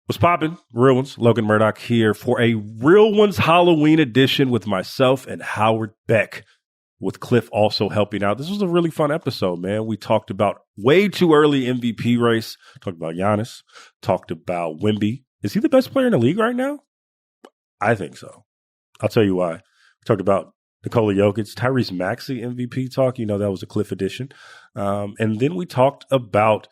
What's poppin'? Real Ones, Logan Murdock here for a Real Ones Halloween edition with myself and Howard Beck, with Cliff also helping out. This was a really fun episode, man. We talked about way too early MVP race, talked about Giannis, talked about Wemby. Is he the best player in the league right now? I think so. I'll tell you why. We talked about Nikola Jokic, Tyrese Maxey MVP talk. You know, that was a Cliff edition. And then we talked about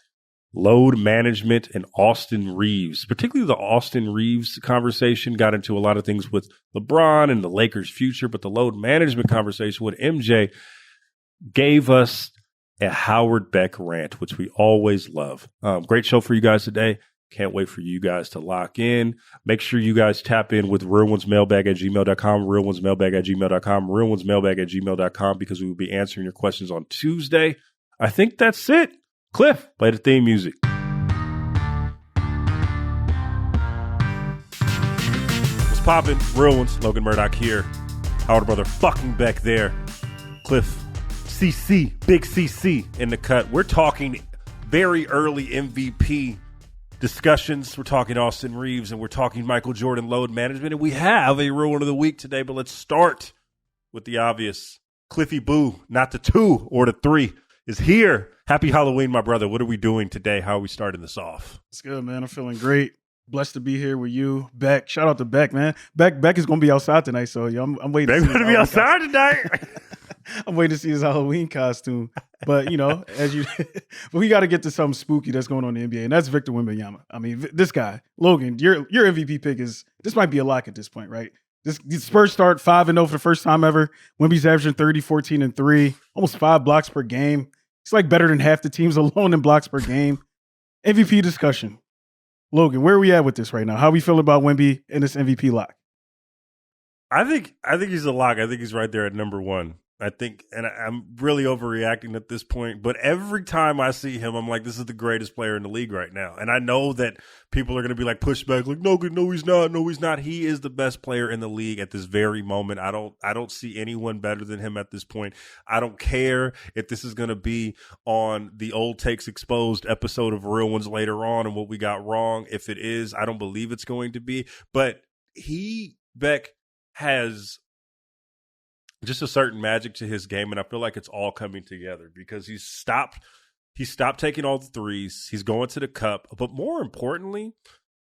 load management and Austin Reaves, particularly the Austin Reaves conversation got into a lot of things with LeBron and the Lakers' future, but the load management conversation with MJ gave us a Howard Beck rant, which we always love. Great show for you guys today. Can't wait for you guys to lock in. Make sure you guys tap in with realonesmailbag@gmail.com, realonesmailbag@gmail.com, realonesmailbag@gmail.com, because we will be answering your questions on Tuesday. I think that's it. Cliff, play the theme music. What's poppin'? Real Ones, Logan Murdock here. Howard brother fucking Beck there. Cliff, CC, big CC in the cut. We're talking very early MVP discussions. We're talking Austin Reaves and we're talking Michael Jordan load management. And we have a Real One of the Week today, but let's start with the obvious. Cliffy Boo, not the 2 or the 3, is here. Happy Halloween, my brother. What are we doing today? How are we starting this off? It's good, man. I'm feeling great. Blessed to be here with you, Beck. Shout out to Beck, man. Beck is going to be outside tonight, so I'm waiting. Beck's going to be outside tonight? I'm waiting to see his Halloween costume. But, you know, we got to get to something spooky that's going on in the NBA, and that's Victor Wembanyama. I mean, this guy, Logan, your MVP pick this might be a lock at this point, right? This Spurs start 5-0 for the first time ever. Wemby's averaging 30, 14, and 3, almost 5 blocks per game. It's like better than half the teams alone in blocks per game. MVP discussion. Logan, where are we at with this right now? How are we feeling about Wemby and this MVP lock? I think he's a lock. I think he's right there at number 1. I think, and I'm really overreacting at this point, but every time I see him, I'm like, this is the greatest player in the league right now. And I know that people are going to be like pushback, like, no, he's not. No, he's not. He is the best player in the league at this very moment. I don't see anyone better than him at this point. I don't care if this is going to be on the Old Takes Exposed episode of Real Ones later on and what we got wrong. If it is, I don't believe it's going to be, but Beck has just a certain magic to his game, and I feel like it's all coming together because he's stopped taking all the threes. He's going to the cup, but more importantly,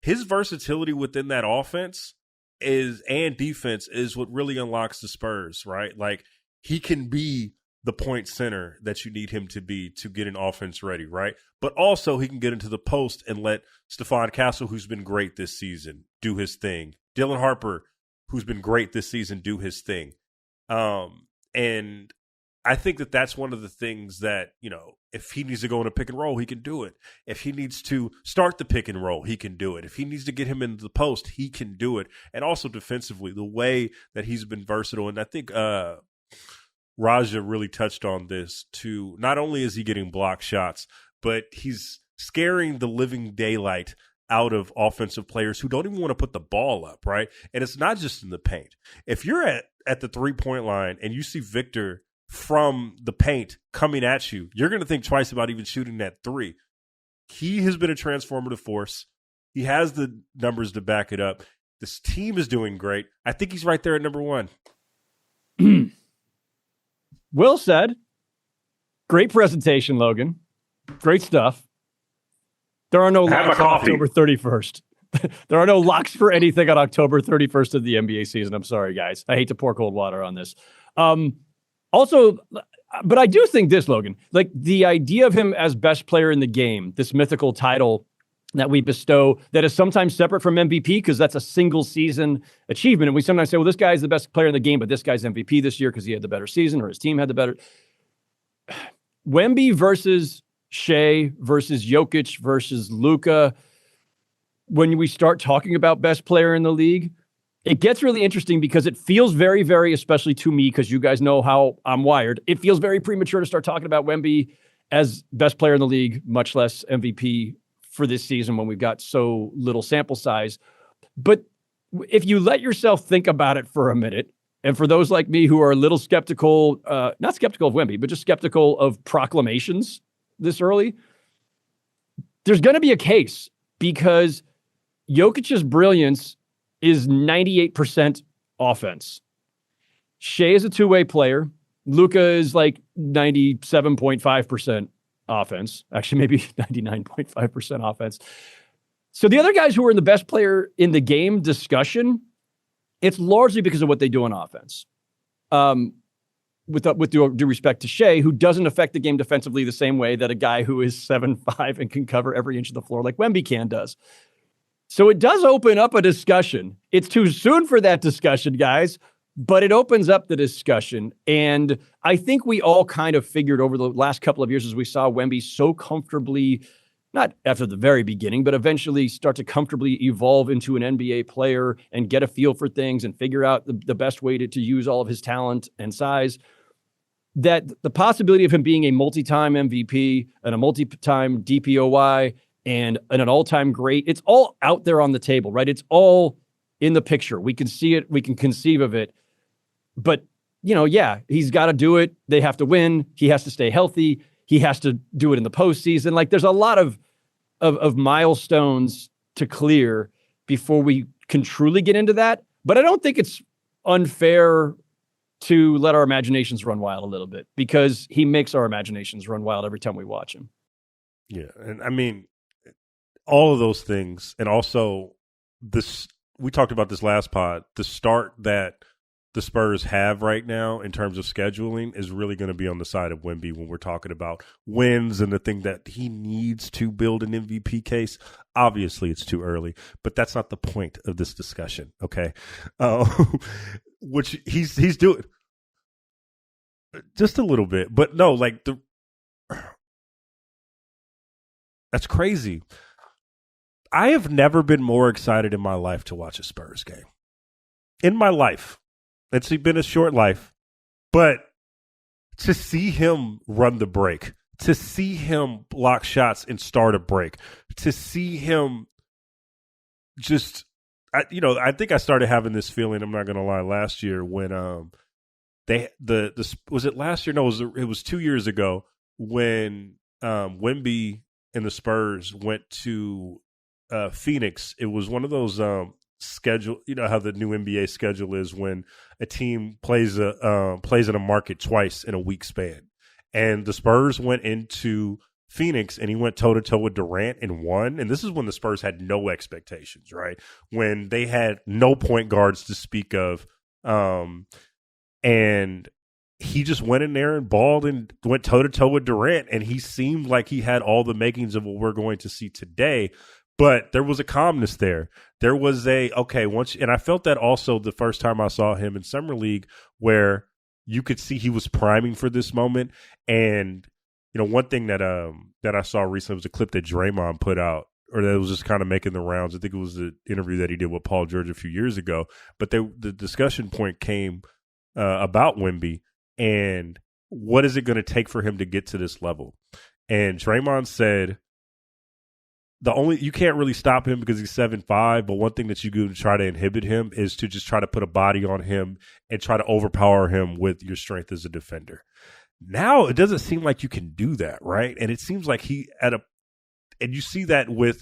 his versatility within that offense and defense is what really unlocks the Spurs, right? Like, he can be the point center that you need him to be to get an offense ready, right? But also he can get into the post and let Stephon Castle, who's been great this season, do his thing. Dylan Harper, who's been great this season, do his thing. And I think that that's one of the things that, you know, if he needs to go in a pick and roll, he can do it. If he needs to start the pick and roll, he can do it. If he needs to get him into the post, he can do it. And also defensively, the way that he's been versatile. And I think, Raja really touched on this too. Not only is he getting block shots, but he's scaring the living daylight out of offensive players who don't even want to put the ball up, right? And it's not just in the paint. If you're at the three-point line and you see Victor from the paint coming at you, you're going to think twice about even shooting that 3. He has been a transformative force. He has the numbers to back it up. This team is doing great. I think he's right there at number 1. Well said. Great presentation, Logan. Great stuff. There are no locks on October 31st. There are no locks for anything on October 31st of the NBA season. I'm sorry, guys. I hate to pour cold water on this. Also, but I do think this, Logan, like the idea of him as best player in the game, this mythical title that we bestow that is sometimes separate from MVP because that's a single season achievement. And we sometimes say, well, this guy's the best player in the game, but this guy's MVP this year because he had the better season or his team had the better. Wemby versus Shea versus Jokic versus Luka. When we start talking about best player in the league, it gets really interesting because it feels very, very, especially to me, because you guys know how I'm wired, it feels very premature to start talking about Wemby as best player in the league, much less MVP for this season when we've got so little sample size. But if you let yourself think about it for a minute, and for those like me who are a little skeptical, not skeptical of Wemby, but just skeptical of proclamations this early, there's going to be a case because Jokic's brilliance is 98% offense. Shea is a two-way player. Luka is like 97.5% offense. Actually, maybe 99.5% offense. So the other guys who are in the best player in the game discussion, it's largely because of what they do on offense. With due respect to Shea, who doesn't affect the game defensively the same way that a guy who is 7'5" and can cover every inch of the floor like Wemby does. So it does open up a discussion. It's too soon for that discussion, guys, but it opens up the discussion. And I think we all kind of figured over the last couple of years as we saw Wemby so comfortably, not after the very beginning, but eventually start to comfortably evolve into an NBA player and get a feel for things and figure out the best way to use all of his talent and size, that the possibility of him being a multi-time MVP and a multi-time DPOY and an all-time great, it's all out there on the table, right? It's all in the picture. We can see it. We can conceive of it. But, he's got to do it. They have to win. He has to stay healthy. He has to do it in the postseason. Like, there's a lot of milestones to clear before we can truly get into that. But I don't think it's unfair to let our imaginations run wild a little bit, because he makes our imaginations run wild every time we watch him. Yeah. And I mean, all of those things. And also this, we talked about this last pod, the start that the Spurs have right now in terms of scheduling is really going to be on the side of Wemby when we're talking about wins and the thing that he needs to build an MVP case. Obviously, it's too early, but that's not the point of this discussion, okay? Which he's doing just a little bit, but no, like that's crazy. I have never been more excited in my life to watch a Spurs game. In my life. It's been a short life, but to see him run the break, to see him block shots and start a break, to see him just, I think I started having this feeling, I'm not going to lie, last year when was it last year? No, it was 2 years ago when Wemby and the Spurs went to Phoenix. It was one of those schedule, how the new NBA schedule is when a team plays in a market twice in a week span. And the Spurs went into Phoenix and he went toe-to-toe with Durant and won. And this is when the Spurs had no expectations, right? When they had no point guards to speak of. And he just went in there and balled and went toe-to-toe with Durant. And he seemed like he had all the makings of what we're going to see today. But there was a calmness there. There was and I felt that also the first time I saw him in Summer League, where you could see he was priming for this moment. And, one thing that I saw recently was a clip that Draymond put out, or that was just kind of making the rounds. I think it was the interview that he did with Paul George a few years ago. But the discussion point came about Wemby and what is it going to take for him to get to this level? And Draymond said, you can't really stop him because he's 7'5", but one thing that you can try to inhibit him is to just try to put a body on him and try to overpower him with your strength as a defender. Now it doesn't seem like you can do that, right? And it seems like and you see that with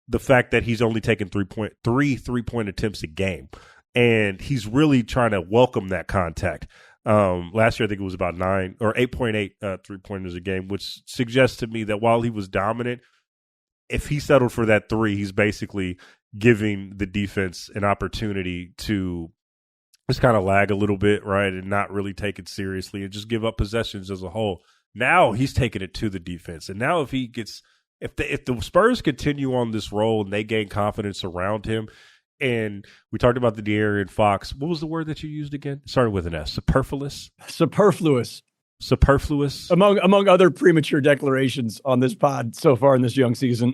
the fact that he's only taken 3-point attempts a game, and he's really trying to welcome that contact. Last year I think it was about 9 or 8.8 3-pointers a game, which suggests to me that while he was dominant, if he settled for that 3, he's basically giving the defense an opportunity to just kind of lag a little bit, right, and not really take it seriously and just give up possessions as a whole. Now he's taking it to the defense. And now if the Spurs continue on this roll and they gain confidence around him, and we talked about the De'Aaron Fox. What was the word that you used again? It started with an S. Superfluous. Among other premature declarations on this pod so far in this young season.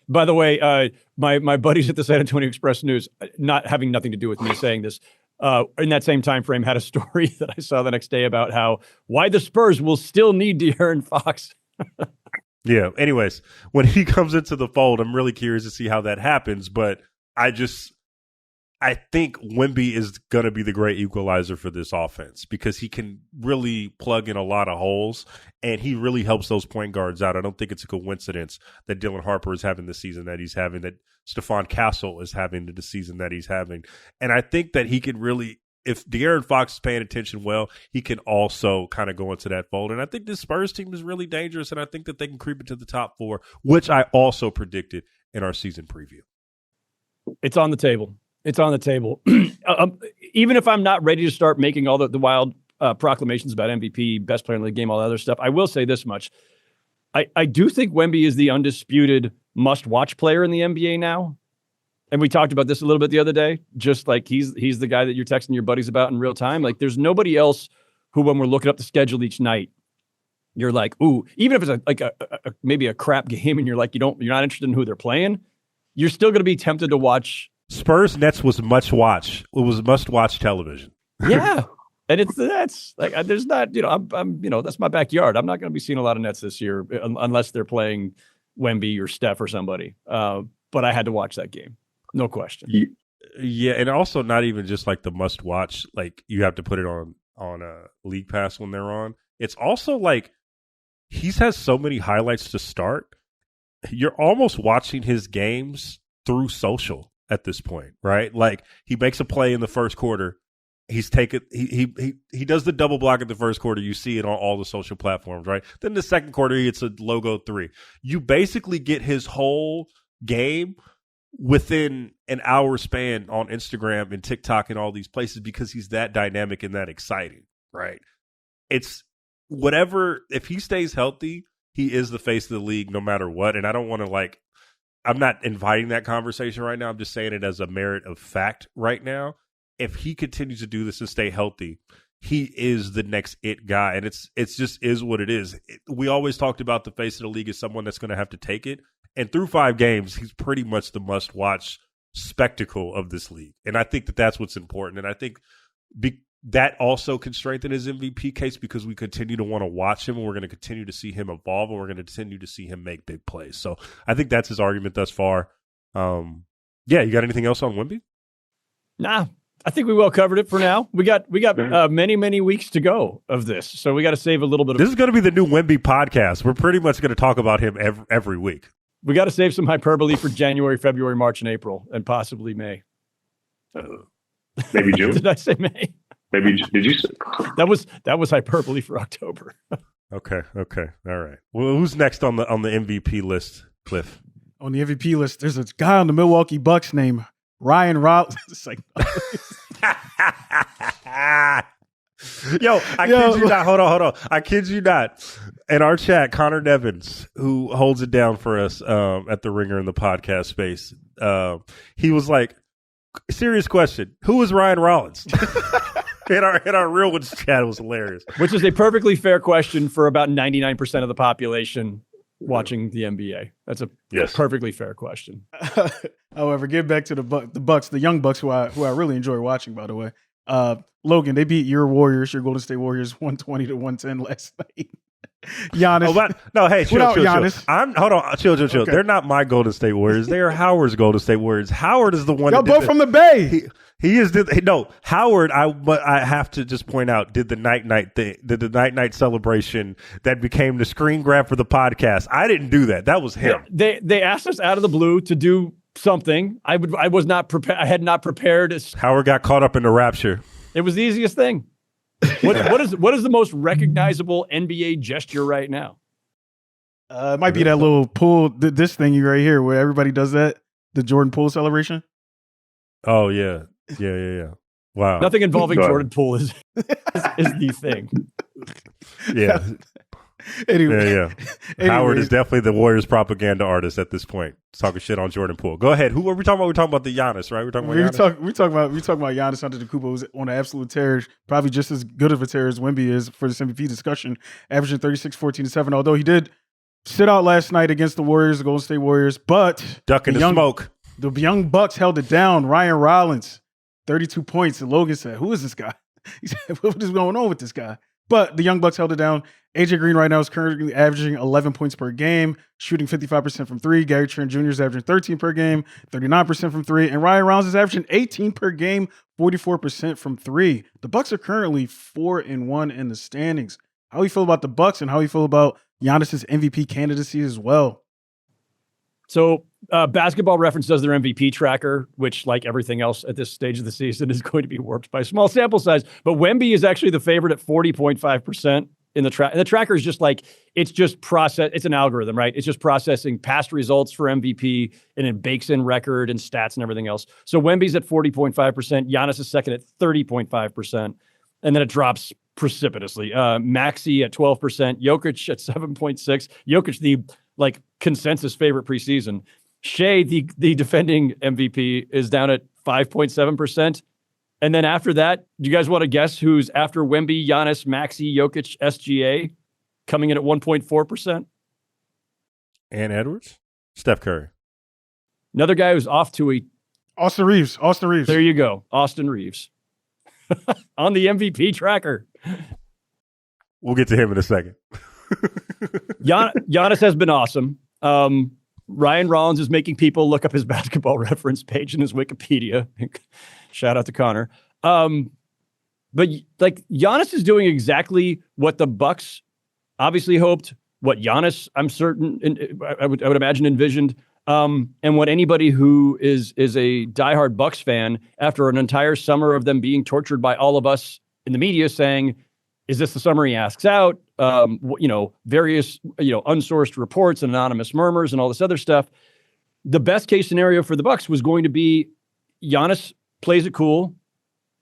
By the way, my buddies at the San Antonio Express News, not having nothing to do with me saying this, in that same time frame, had a story that I saw the next day about why the Spurs will still need De'Aaron Fox. Yeah. Anyways, when he comes into the fold, I'm really curious to see how that happens. But I think Wemby is going to be the great equalizer for this offense because he can really plug in a lot of holes, and he really helps those point guards out. I don't think it's a coincidence that Dylan Harper is having the season that he's having, that Stephon Castle is having the season that he's having. And I think that he can really, if De'Aaron Fox is paying attention well, he can also kind of go into that fold. And I think this Spurs team is really dangerous, and I think that they can creep into the top 4, which I also predicted in our season preview. It's on the table. It's on the table. Even if I'm not ready to start making all the wild proclamations about MVP, best player in the game, all that other stuff, I will say this much. I do think Wemby is the undisputed must-watch player in the NBA now. And we talked about this a little bit the other day, just like he's the guy that you're texting your buddies about in real time. Like, there's nobody else who, when we're looking up the schedule each night, you're like, ooh, even if it's maybe a crap game and you're like, you're not interested in who they're playing, you're still going to be tempted to watch. Spurs Nets was much watch. It was must-watch television. Yeah. And that's like, there's not, I'm that's my backyard. I'm not going to be seeing a lot of Nets this year unless they're playing Wemby or Steph or somebody. But I had to watch that game. No question. Yeah. And also not even just like the must watch, like you have to put it on a League Pass when they're on. It's also like he's has so many highlights to start. You're almost watching his games through social at this point, right? Like he makes a play in the first quarter. He does the double block in the first quarter. You see it on all the social platforms, right? Then the second quarter, he hits a logo 3. You basically get his whole game within an hour span on Instagram and TikTok and all these places because he's that dynamic and that exciting, right? It's whatever. If he stays healthy, he is the face of the league no matter what. And I don't want to I'm not inviting that conversation right now. I'm just saying it as a merit of fact right now. If he continues to do this and stay healthy, he is the next it guy. And it's just is what it is. We always talked about the face of the league as someone that's going to have to take it. And through 5 games, he's pretty much the must-watch spectacle of this league. And I think that that's what's important. And I think that also can strengthen his MVP case because we continue to want to watch him and we're going to continue to see him evolve and we're going to continue to see him make big plays. So I think that's his argument thus far. Yeah, you got anything else on Wemby? Nah, I think we well covered it for now. We got many, many weeks to go of this. So we got to save a little bit of. This is going to be the new Wemby podcast. We're pretty much going to talk about him every week. We got to save some hyperbole for January, February, March, and April, and possibly May. Maybe June. Did I say May? Maybe did you? That was hyperbole for October. Okay. All right. Well, who's next on the MVP list, Cliff? On the MVP list, there's a guy on the Milwaukee Bucks named Ryan Rollins. It's like, yo, I kid you not. Hold on. I kid you not. In our chat, Connor Nevins, who holds it down for us at the Ringer in the podcast space, he was like, serious question, who is Ryan Rollins? in our real ones chat, it was hilarious. Which is a perfectly fair question for about 99% of the population watching the NBA. That's a perfectly fair question. However, get back to the Bucks, the young Bucks, who I really enjoy watching, by the way. Logan, they beat your Warriors, your Golden State Warriors, 120-110 last night. Giannis. Chill. Hold on. Chill. Okay. They're not my Golden State Warriors. They are Howard's Golden State Warriors. Howard is the one. Y'all both from the Bay. He is. Howard. I have to just point out did the night thing. Did the night celebration that became the screen grab for the podcast. I didn't do that. That was him. They asked us out of the blue to do something. I was not prepared. I had not prepared. Howard got caught up in the rapture. It was the easiest thing. What is the most recognizable NBA gesture right now? It might be that little pool, this thing right here, where everybody does that, the Jordan Poole celebration. Oh yeah. Wow. Nothing involving Jordan Poole is the thing. Yeah. Anyway, yeah. Howard is definitely the Warriors propaganda artist at this point. Talking shit on Jordan Poole. Go ahead. Who are we talking about? We're talking about the Giannis, right? We're talking about Giannis. We talking about Giannis Antetokounmpo, who's on an absolute tear, probably just as good of a tear as Wemby is for this MVP discussion, averaging 36, 14, and 7. Although he did sit out last night against the Warriors, the Golden State Warriors, but ducking the smoke. The young Bucks held it down. Ryan Rollins, 32 points, and Logan said, "Who is this guy?" He said, "What is going on with this guy?" But the Young Bucks held it down. AJ Green right now is currently averaging 11 points per game, shooting 55% from three. Gary Trent Jr. is averaging 13 per game, 39% from three. And Ryan Rollins is averaging 18 per game, 44% from three. The Bucks are currently 4-1 in the standings. How do you feel about the Bucks and how do you feel about Giannis's MVP candidacy as well? So Basketball Reference does their MVP tracker, which, like everything else at this stage of the season, is going to be warped by small sample size. But Wemby is actually the favorite at 40.5% in the track. And the tracker is just like, it's just process. It's an algorithm, right? It's just processing past results for MVP and it bakes in record and stats and everything else. So Wemby's at 40.5%. Giannis is second at 30.5%. And then it drops precipitously. Maxey at 12%. Jokic at 7.6%. Jokic, the consensus favorite preseason. Shea, the defending MVP, is down at 5.7%. And then after that, do you guys want to guess who's after Wemby, Giannis, Maxey, Jokic, SGA, coming in at 1.4%? And Edwards? Steph Curry. Another guy who's off to a... Austin Reaves. There you go. Austin Reaves. On the MVP tracker. We'll get to him in a second. Giannis has been awesome. Ryan Rollins is making people look up his Basketball Reference page in his Wikipedia. Shout out to Connor. But Giannis is doing exactly what the Bucks obviously hoped, what Giannis, I'm certain, I would imagine, envisioned, and what anybody who is a diehard Bucks fan, after an entire summer of them being tortured by all of us in the media saying, is this the summer he asks out? Various, unsourced reports and anonymous murmurs and all this other stuff. The best case scenario for the Bucks was going to be Giannis plays it cool.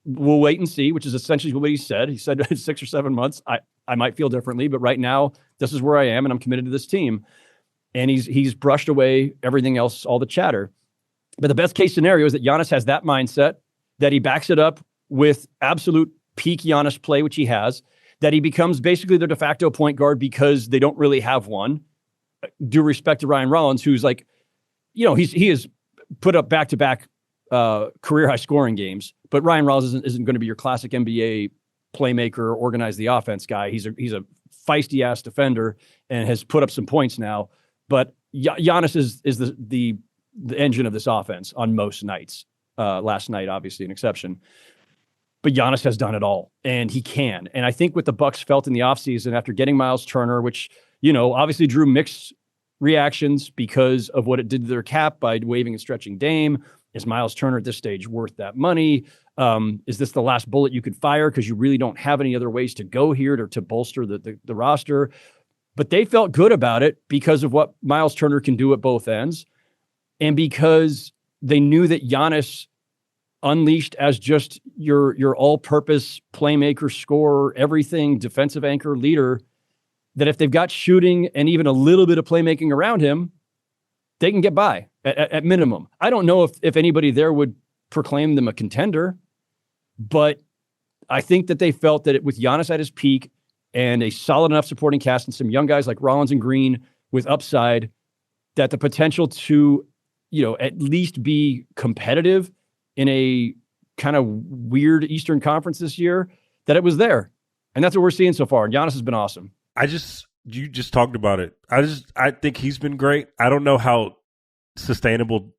We'll wait and see, which is essentially what he said. He said 6 or 7 months. I might feel differently, but right now, this is where I am, and I'm committed to this team. And he's brushed away everything else, all the chatter. But the best case scenario is that Giannis has that mindset, that he backs it up with absolute peak Giannis play, which he has, that he becomes basically their de facto point guard because they don't really have one. Due respect to Ryan Rollins, who's he has put up back-to-back career high scoring games, but Ryan Rollins isn't going to be your classic NBA playmaker, organize the offense guy. He's a feisty ass defender and has put up some points now. But Giannis is the engine of this offense on most nights. Last night, obviously, an exception. But Giannis has done it all, and he can. And I think what the Bucks felt in the offseason after getting Miles Turner, which, obviously drew mixed reactions because of what it did to their cap by waiving and stretching Dame. Is Miles Turner at this stage worth that money? Is this the last bullet you could fire because you really don't have any other ways to go here to bolster the roster? But they felt good about it because of what Miles Turner can do at both ends, and because they knew that Giannis, unleashed as just your all-purpose playmaker, scorer, everything, defensive anchor, leader, that if they've got shooting and even a little bit of playmaking around him, they can get by at minimum. I don't know if anybody there would proclaim them a contender, but I think that they felt that with Giannis at his peak and a solid enough supporting cast and some young guys like Rollins and Green with upside, that the potential to, at least be competitive in a kind of weird Eastern Conference this year, that it was there. And that's what we're seeing so far. And Giannis has been awesome. You just talked about it. I think he's been great. I don't know how sustainable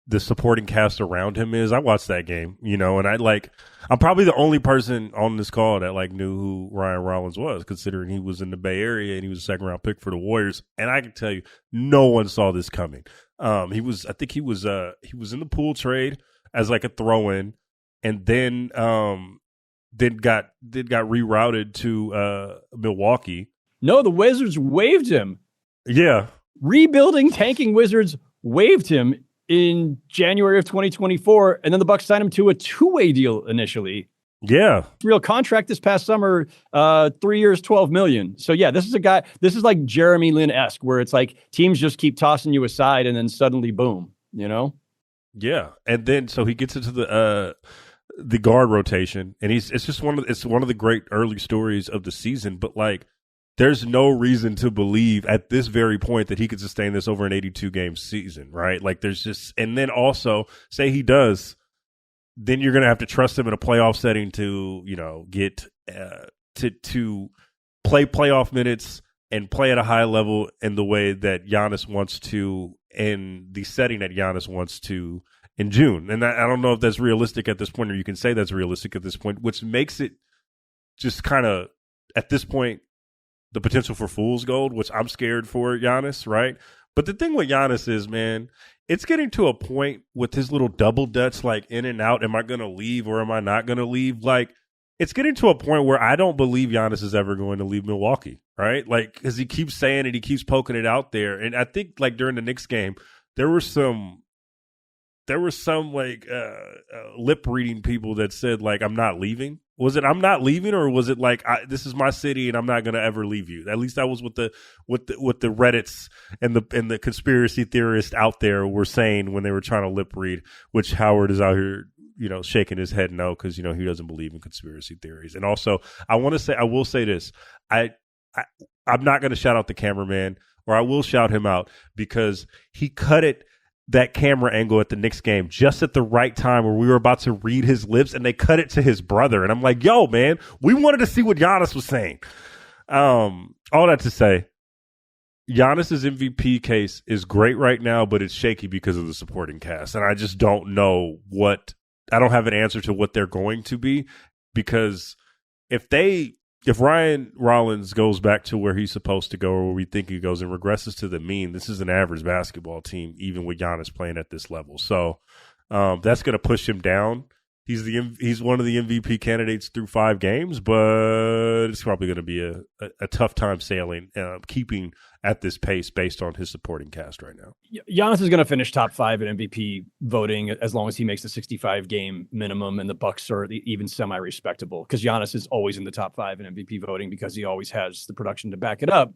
the supporting cast around him is. I watched that game, and I'm probably the only person on this call that knew who Ryan Rollins was, considering he was in the Bay Area and he was a second round pick for the Warriors. And I can tell you, no one saw this coming. He was in the pool trade as a throw-in, and then got rerouted to Milwaukee. No, the Wizards waived him. Yeah. Rebuilding, tanking Wizards waived him in January of 2024, and then the Bucks signed him to a two-way deal initially. Yeah. Real contract this past summer, 3 years, $12 million. So yeah, this is a guy, this is like Jeremy Lin-esque, where it's teams just keep tossing you aside and then suddenly boom, Yeah. And then so he gets into the guard rotation, and it's one of the great early stories of the season, but there's no reason to believe at this very point that he could sustain this over an 82-game season, right? And then also, say he does, then you're going to have to trust him in a playoff setting to, get to play playoff minutes and play at a high level in the way that Giannis wants to, in the setting that Giannis wants to in June. And I don't know if that's realistic at this point, or you can say that's realistic at this point, which makes it just kind of, at this point, the potential for fool's gold, which I'm scared for Giannis, right? But the thing with Giannis is, man, it's getting to a point with his little double dutch, like in and out. Am I going to leave or am I not going to leave? Like, it's getting to a point where I don't believe Giannis is ever going to leave Milwaukee, right? Like, because he keeps saying it, he keeps poking it out there. And I think, like, during the Knicks game, there were some like lip reading people that said, like, I'm not leaving. Was it I'm not leaving, or was it like this is my city and I'm not going to ever leave you? At least that was what the Reddits and the conspiracy theorists out there were saying when they were trying to lip read. Which Howard is out here, shaking his head no, because he doesn't believe in conspiracy theories. And also, I will say this: I'm not going to shout out the cameraman, or I will shout him out because he cut it. That camera angle at the Knicks game just at the right time where we were about to read his lips, and they cut it to his brother. And I'm like, yo, man, we wanted to see what Giannis was saying. All that to say, Giannis's MVP case is great right now, but it's shaky because of the supporting cast. And I just don't know I don't have an answer to what they're going to be, because if Ryan Rollins goes back to where he's supposed to go, or where we think he goes, and regresses to the mean, this is an average basketball team, even with Giannis playing at this level. So that's going to push him down. He's one of the MVP candidates through 5 games, but it's probably going to be a tough time sailing, keeping at this pace based on his supporting cast right now. Giannis is going to finish top 5 in MVP voting as long as he makes the 65-game minimum, and the Bucks are even semi-respectable, because Giannis is always in the top 5 in MVP voting because he always has the production to back it up.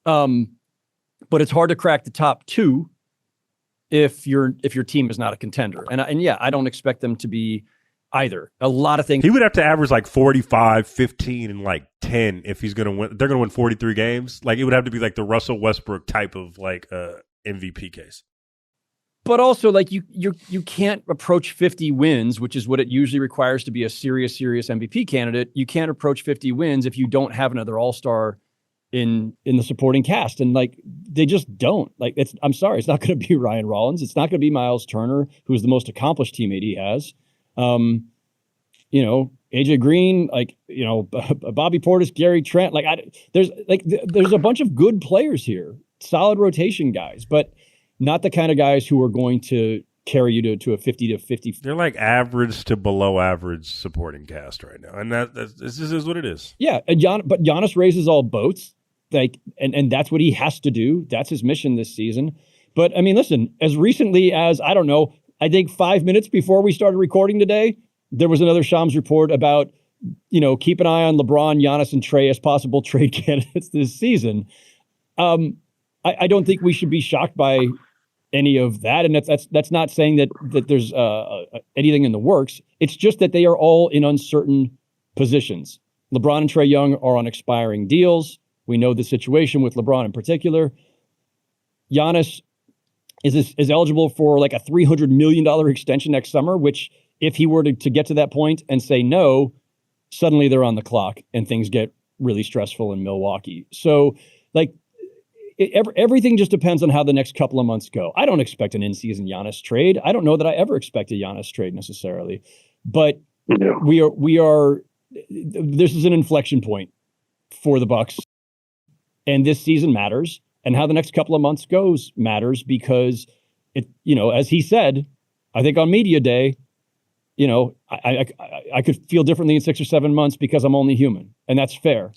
But it's hard to crack the top 2 if your team is not a contender. And yeah, I don't expect them to be either. A lot of things. He would have to average like 45, 15, and like 10 if he's going to win. They're going to win 43 games. Like, it would have to be like the Russell Westbrook type of like MVP case. But also, like, you can't approach 50 wins, which is what it usually requires to be a serious MVP candidate. You can't approach 50 wins if you don't have another all-star in the supporting cast. And like, they just don't. Like, I'm sorry, it's not going to be Ryan Rollins. It's not going to be Miles Turner, who's the most accomplished teammate he has. AJ Green, Bobby Portis, Gary Trent, there's a bunch of good players here, solid rotation guys, but not the kind of guys who are going to carry you to a 50 to 50. They're like average to below average supporting cast right now. And this is what it is. Yeah. But Giannis raises all boats, and that's what he has to do. That's his mission this season. But I mean, listen, as recently as, I don't know, I think 5 minutes before we started recording today, there was another Shams report about, keep an eye on LeBron, Giannis, and Trey as possible trade candidates this season. I don't think we should be shocked by any of that. And that's not saying that there's anything in the works. It's just that they are all in uncertain positions. LeBron and Trey Young are on expiring deals. We know the situation with LeBron in particular. Giannis is eligible for like a $300 million extension next summer, which if he were to get to that point and say no, suddenly they're on the clock and things get really stressful in Milwaukee. So like everything just depends on how the next couple of months go. I don't expect an in-season Giannis trade. I don't know that I ever expect a Giannis trade necessarily, but we are, this is an inflection point for the Bucks, and this season matters. And how the next couple of months goes matters, because as he said, I think on media day, I could feel differently in 6 or 7 months because I'm only human, and that's fair.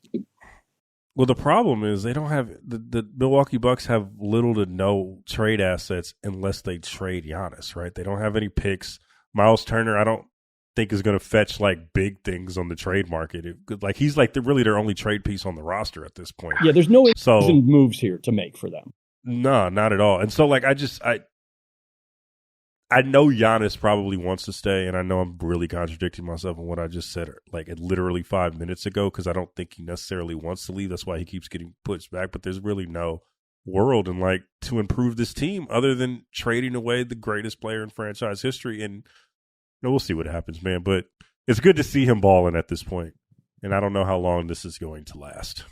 Well, the problem is they don't have the Milwaukee Bucks have little to no trade assets unless they trade Giannis, right? They don't have any picks. Miles Turner, I don't think is going to fetch like big things on the trade market. He's like really their only trade piece on the roster at this point. Yeah, there's no moves here to make for them. No, not at all. And so like I know Giannis probably wants to stay, and I know I'm really contradicting myself in what I just said like literally 5 minutes ago, because I don't think he necessarily wants to leave. That's why he keeps getting pushed back. But there's really no world in like to improve this team other than trading away the greatest player in franchise history. And we'll see what happens, man. But it's good to see him balling at this point. and I don't know how long this is going to last.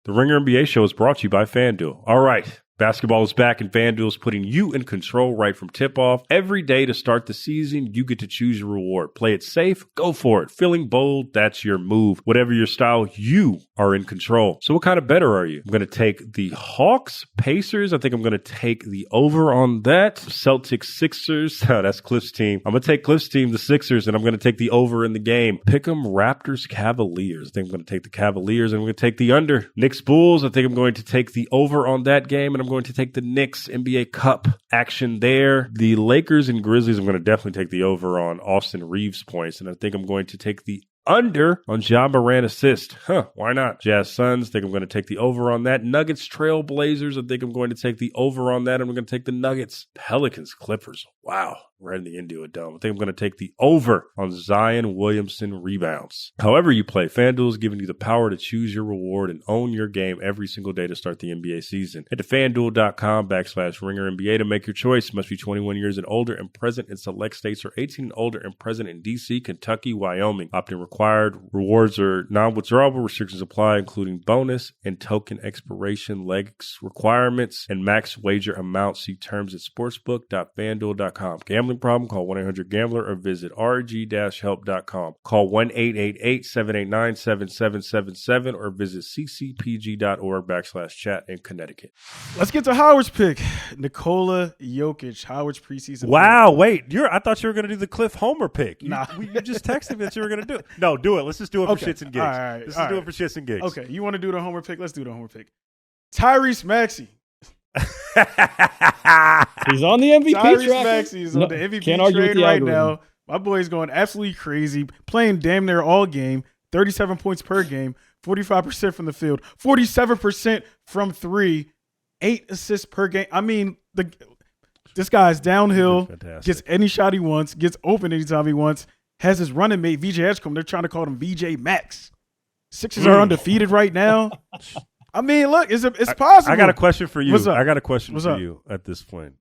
The Ringer NBA show is brought to you by FanDuel. All right. Basketball is back, and FanDuel is putting you in control right from tip-off. Every day to start the season, you get to choose your reward. Play it safe, go for it. Feeling bold, that's your move. Whatever your style, you are in control. So what kind of bettor are you? I'm going to take the Hawks, Pacers. I think I'm going to take the over on that. Celtics, Sixers. Oh, that's Cliff's team. I'm going to take Cliff's team, the Sixers, and I'm going to take the over in the game. Pick'em, Raptors, Cavaliers. I think I'm going to take the Cavaliers, and I'm going to take the under. Knicks, Bulls. I think I'm going to take the over on that game, and I'm going to take the Knicks NBA Cup action there. The Lakers and Grizzlies, I'm going to definitely take the over on Austin Reaves points, and I think I'm going to take the under on Ja Morant assist. Why not? Jazz Suns, I think I'm going to take the over on that. Nuggets Trail Blazers, I think I'm going to take the over on that, and I'm going to take the Nuggets. Pelicans Clippers, wow. Right in the India Dome. I think I'm going to take the over on Zion Williamson rebounds. However you play, FanDuel is giving you the power to choose your reward and own your game every single day to start the NBA season. Head to FanDuel.com/RingerNBA to make your choice. Must be 21 years and older and present in select states, or 18 and older and present in D.C., Kentucky, Wyoming. Opt-in required. Rewards are non-withdrawable. Restrictions apply, including bonus and token expiration legs requirements and max wager amount. See terms at sportsbook.fanduel.com. Gambling problem? Call 1-800-GAMBLER or visit rg-help.com. Call 1-888-789-7777 or visit ccpg.org/chat in Connecticut. Let's get to Howard's pick. Nikola Jokic, Howard's preseason Wow, pick. wait. I thought you were going to do the Cliff Homer pick. You just texted me that you were going to do it. No, do it. Let's just do it for shits and gigs. All right, Let's just do it for shits and gigs. Okay, you want to do the Homer pick? Let's do the Homer pick. Tyrese Maxey. He's on the MVP Tyrese track. Maxey is on the MVP can't argue with train the right algorithm. now. My boy's going absolutely crazy, playing damn near all game, 37 points per game, 45% from the field, 47% from three, 8 assists per game. I mean, this guy's downhill, gets any shot he wants, gets open anytime he wants, has his running mate, VJ Edgecombe. They're trying to call him VJ Max. Sixers are undefeated right now. I mean, look, it's possible. I got a question for you. What's up? I got a question What's for up? you at this point.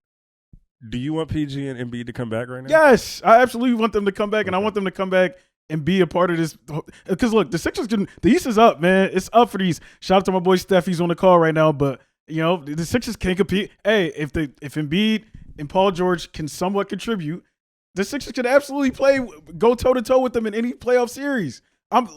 Do you want PG and Embiid to come back right now? Yes, I absolutely want them to come back, and I want them to come back and be a part of this. Because look, the Sixers the East is up, man. It's up for these. Shout out to my boy Steph. He's on the call right now, but the Sixers can't compete. Hey, if Embiid and Paul George can somewhat contribute, the Sixers could absolutely go toe to toe with them in any playoff series.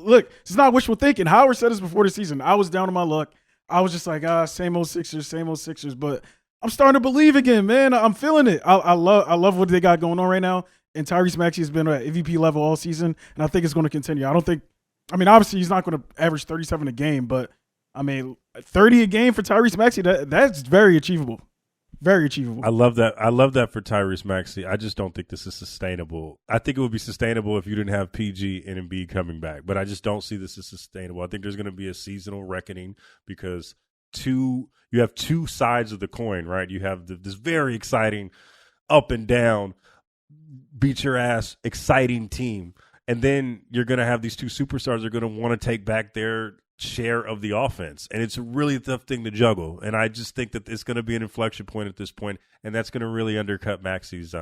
Look, it's not wishful thinking. Howard said this before the season. I was down on my luck. I was just like, same old Sixers. But I'm starting to believe again, man. I'm feeling it. I love what they got going on right now. And Tyrese Maxey has been at MVP level all season, and I think it's going to continue. Obviously he's not going to average 37 a game, but 30 a game for Tyrese Maxey, that's very achievable. Very achievable. I love that. I love that for Tyrese Maxey. I just don't think this is sustainable. I think it would be sustainable if you didn't have PG and Embiid coming back, but I just don't see this as sustainable. I think there's going to be a seasonal reckoning because you have two sides of the coin, right? You have this very exciting up and down, beat your ass, exciting team. And then you're going to have these two superstars that are going to want to take back their share of the offense. And it's a really tough thing to juggle. And I just think that it's going to be an inflection point at this point, and that's going to really undercut Maxey's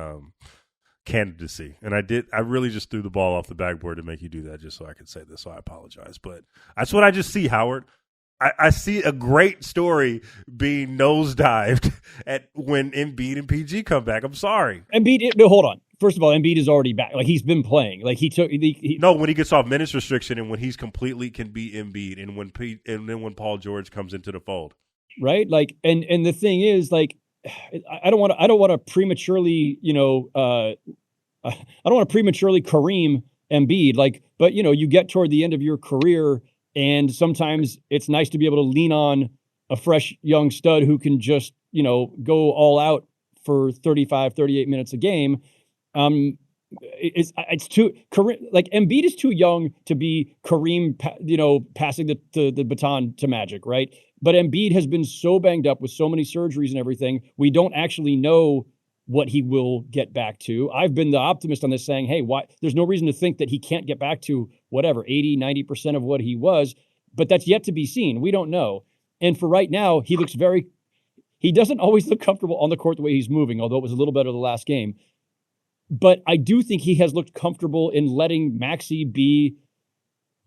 candidacy. And I really just threw the ball off the backboard to make you do that just so I could say this, so I apologize. But that's what I just see, Howard. I see a great story being nosedived at when Embiid and PG come back. I'm sorry. Embiid, no, hold on. First of all, Embiid is already back. Like, he's been playing. Like, No, when he gets off minutes restriction and when he's completely can be Embiid and then when Paul George comes into the fold. Right? Like, and the thing is, like, I don't want to prematurely, I don't want to prematurely Kareem Embiid. Like, but you get toward the end of your career, and sometimes it's nice to be able to lean on a fresh young stud who can just, go all out for 35, 38 minutes a game. It's too like Embiid is too young to be Kareem, passing the baton to Magic, right? But Embiid has been so banged up with so many surgeries and everything, we don't actually know what he will get back to. I've been the optimist on this, saying, hey, why? There's no reason to think that he can't get back to whatever 80, 90% of what he was, but that's yet to be seen. We don't know. And for right now, he doesn't always look comfortable on the court the way he's moving, although it was a little better the last game. But I do think he has looked comfortable in letting Maxey be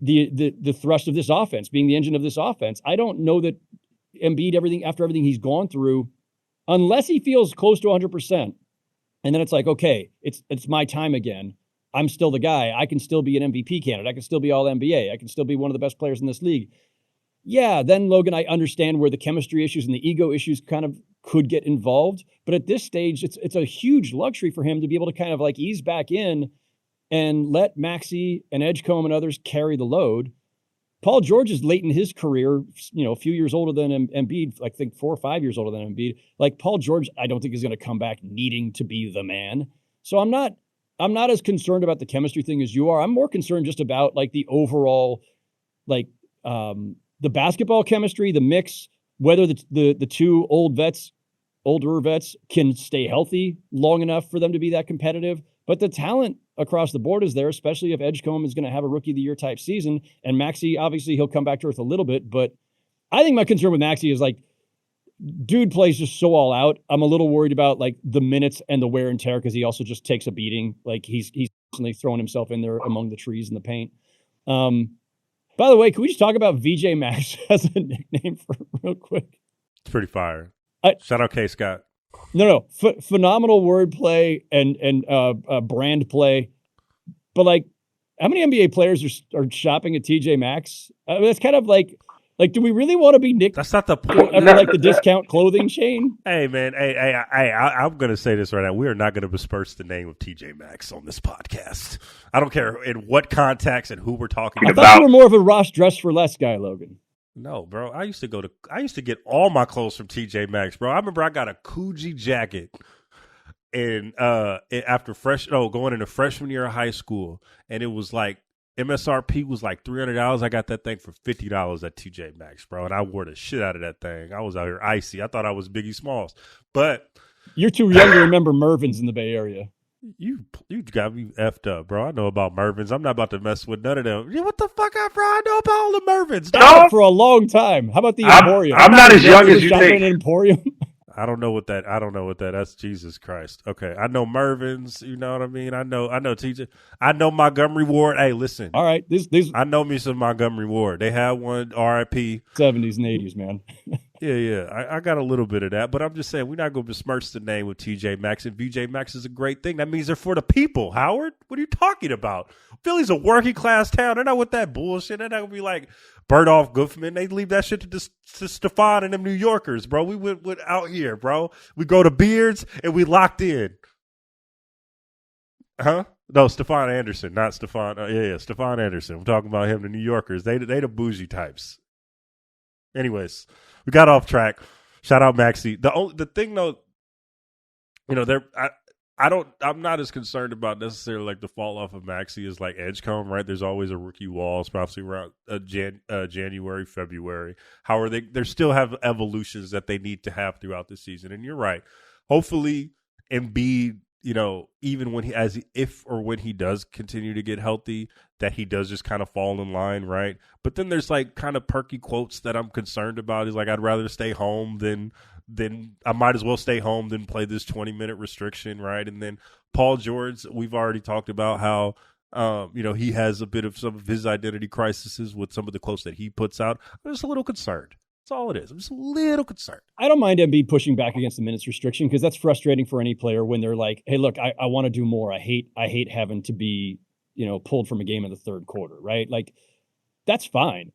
the thrust of this offense, being the engine of this offense. I don't know that Embiid, after everything he's gone through, unless he feels close to 100%, and then it's like, okay, it's my time again. I'm still the guy. I can still be an MVP candidate. I can still be all NBA. I can still be one of the best players in this league. Yeah, then Logan, I understand where the chemistry issues and the ego issues kind of could get involved. But at this stage, it's a huge luxury for him to be able to kind of like ease back in and let Maxey and Edgecombe and others carry the load. Paul George is late in his career, a few years older than Embiid, I think 4 or 5 years older than Embiid. Like Paul George, I don't think is going to come back needing to be the man. So I'm not as concerned about the chemistry thing as you are. I'm more concerned just about like the overall, like the basketball chemistry, the mix, whether the two older vets can stay healthy long enough for them to be that competitive. But the talent across the board is there, especially if Edgecombe is going to have a rookie of the year type season. And Maxey, obviously he'll come back to earth a little bit, but I think my concern with Maxey is like, dude plays just so all out. I'm a little worried about like the minutes and the wear and tear, because he also just takes a beating. Like he's constantly throwing himself in there among the trees in the paint. By the way, can we just talk about VJ Max as a nickname for real quick? It's pretty fire. Shout out K Scott. No, phenomenal wordplay and brand play. But like, how many NBA players are shopping at TJ Maxx? That's kind of like, do we really want to be nicked? That's not the point. Like the discount clothing chain. Hey man, I'm gonna say this right now. We are not gonna besmirch the name of TJ Maxx on this podcast. I don't care in what context and who we're talking about. I thought you were more of a Ross Dress for Less guy, Logan. No, bro. I used to get all my clothes from TJ Maxx, bro. I remember I got a Coogee jacket and going into freshman year of high school, and it was like MSRP was like $300. I got that thing for $50 at TJ Maxx, bro, and I wore the shit out of that thing. I was out here icy. I thought I was Biggie Smalls, but you're too young to remember Mervyn's in the Bay Area. You got me effed up, bro. I know about Mervyn's. I'm not about to mess with none of them. Yeah, what the fuck up, bro? I know about all the Mervyn's. No, for a long time. How about the Emporium? I'm not as young as you think. An Emporium. I don't know what that. That's Jesus Christ. Okay, I know Mervyn's. You know what I mean. I know TJ. I know Montgomery Ward. Hey, listen. All right, this I know me some Montgomery Ward. They had one. R.I.P. 70s and 80s, man. Yeah. I got a little bit of that, but I'm just saying we're not going to besmirch the name of TJ Maxx, and VJ Maxx is a great thing. That means they're for the people. Howard, what are you talking about? Philly's a working class town. They're not with that bullshit. They're not going to be like Bertolf Goodman. They leave that shit to Stefan and them New Yorkers, bro. We went out here, bro. We go to Beards and we locked in. Huh? No, Stefan Anderson, not Stefan. Stefan Anderson. I'm talking about him, the New Yorkers. They the bougie types. Anyways, we got off track. Shout out Maxey. The thing though, I'm not as concerned about necessarily like the fall off of Maxey as like Edgecombe, right? There's always a rookie wall. It's probably around January, February. However, they still have evolutions that they need to have throughout the season. And you're right. Hopefully, Embiid, even when when he does continue to get healthy, that he does just kind of fall in line, right? But then there's like kind of perky quotes that I'm concerned about. He's like, I'd rather stay home than I might as well stay home than play this 20-minute restriction, right? And then Paul George, we've already talked about how he has a bit of some of his identity crises with some of the quotes that he puts out. I'm just a little concerned. That's all it is. I'm just a little concerned. I don't mind Embiid pushing back against the minutes restriction, because that's frustrating for any player when they're like, hey, look, I want to do more. I hate having to be, pulled from a game in the third quarter, right? Like, that's fine.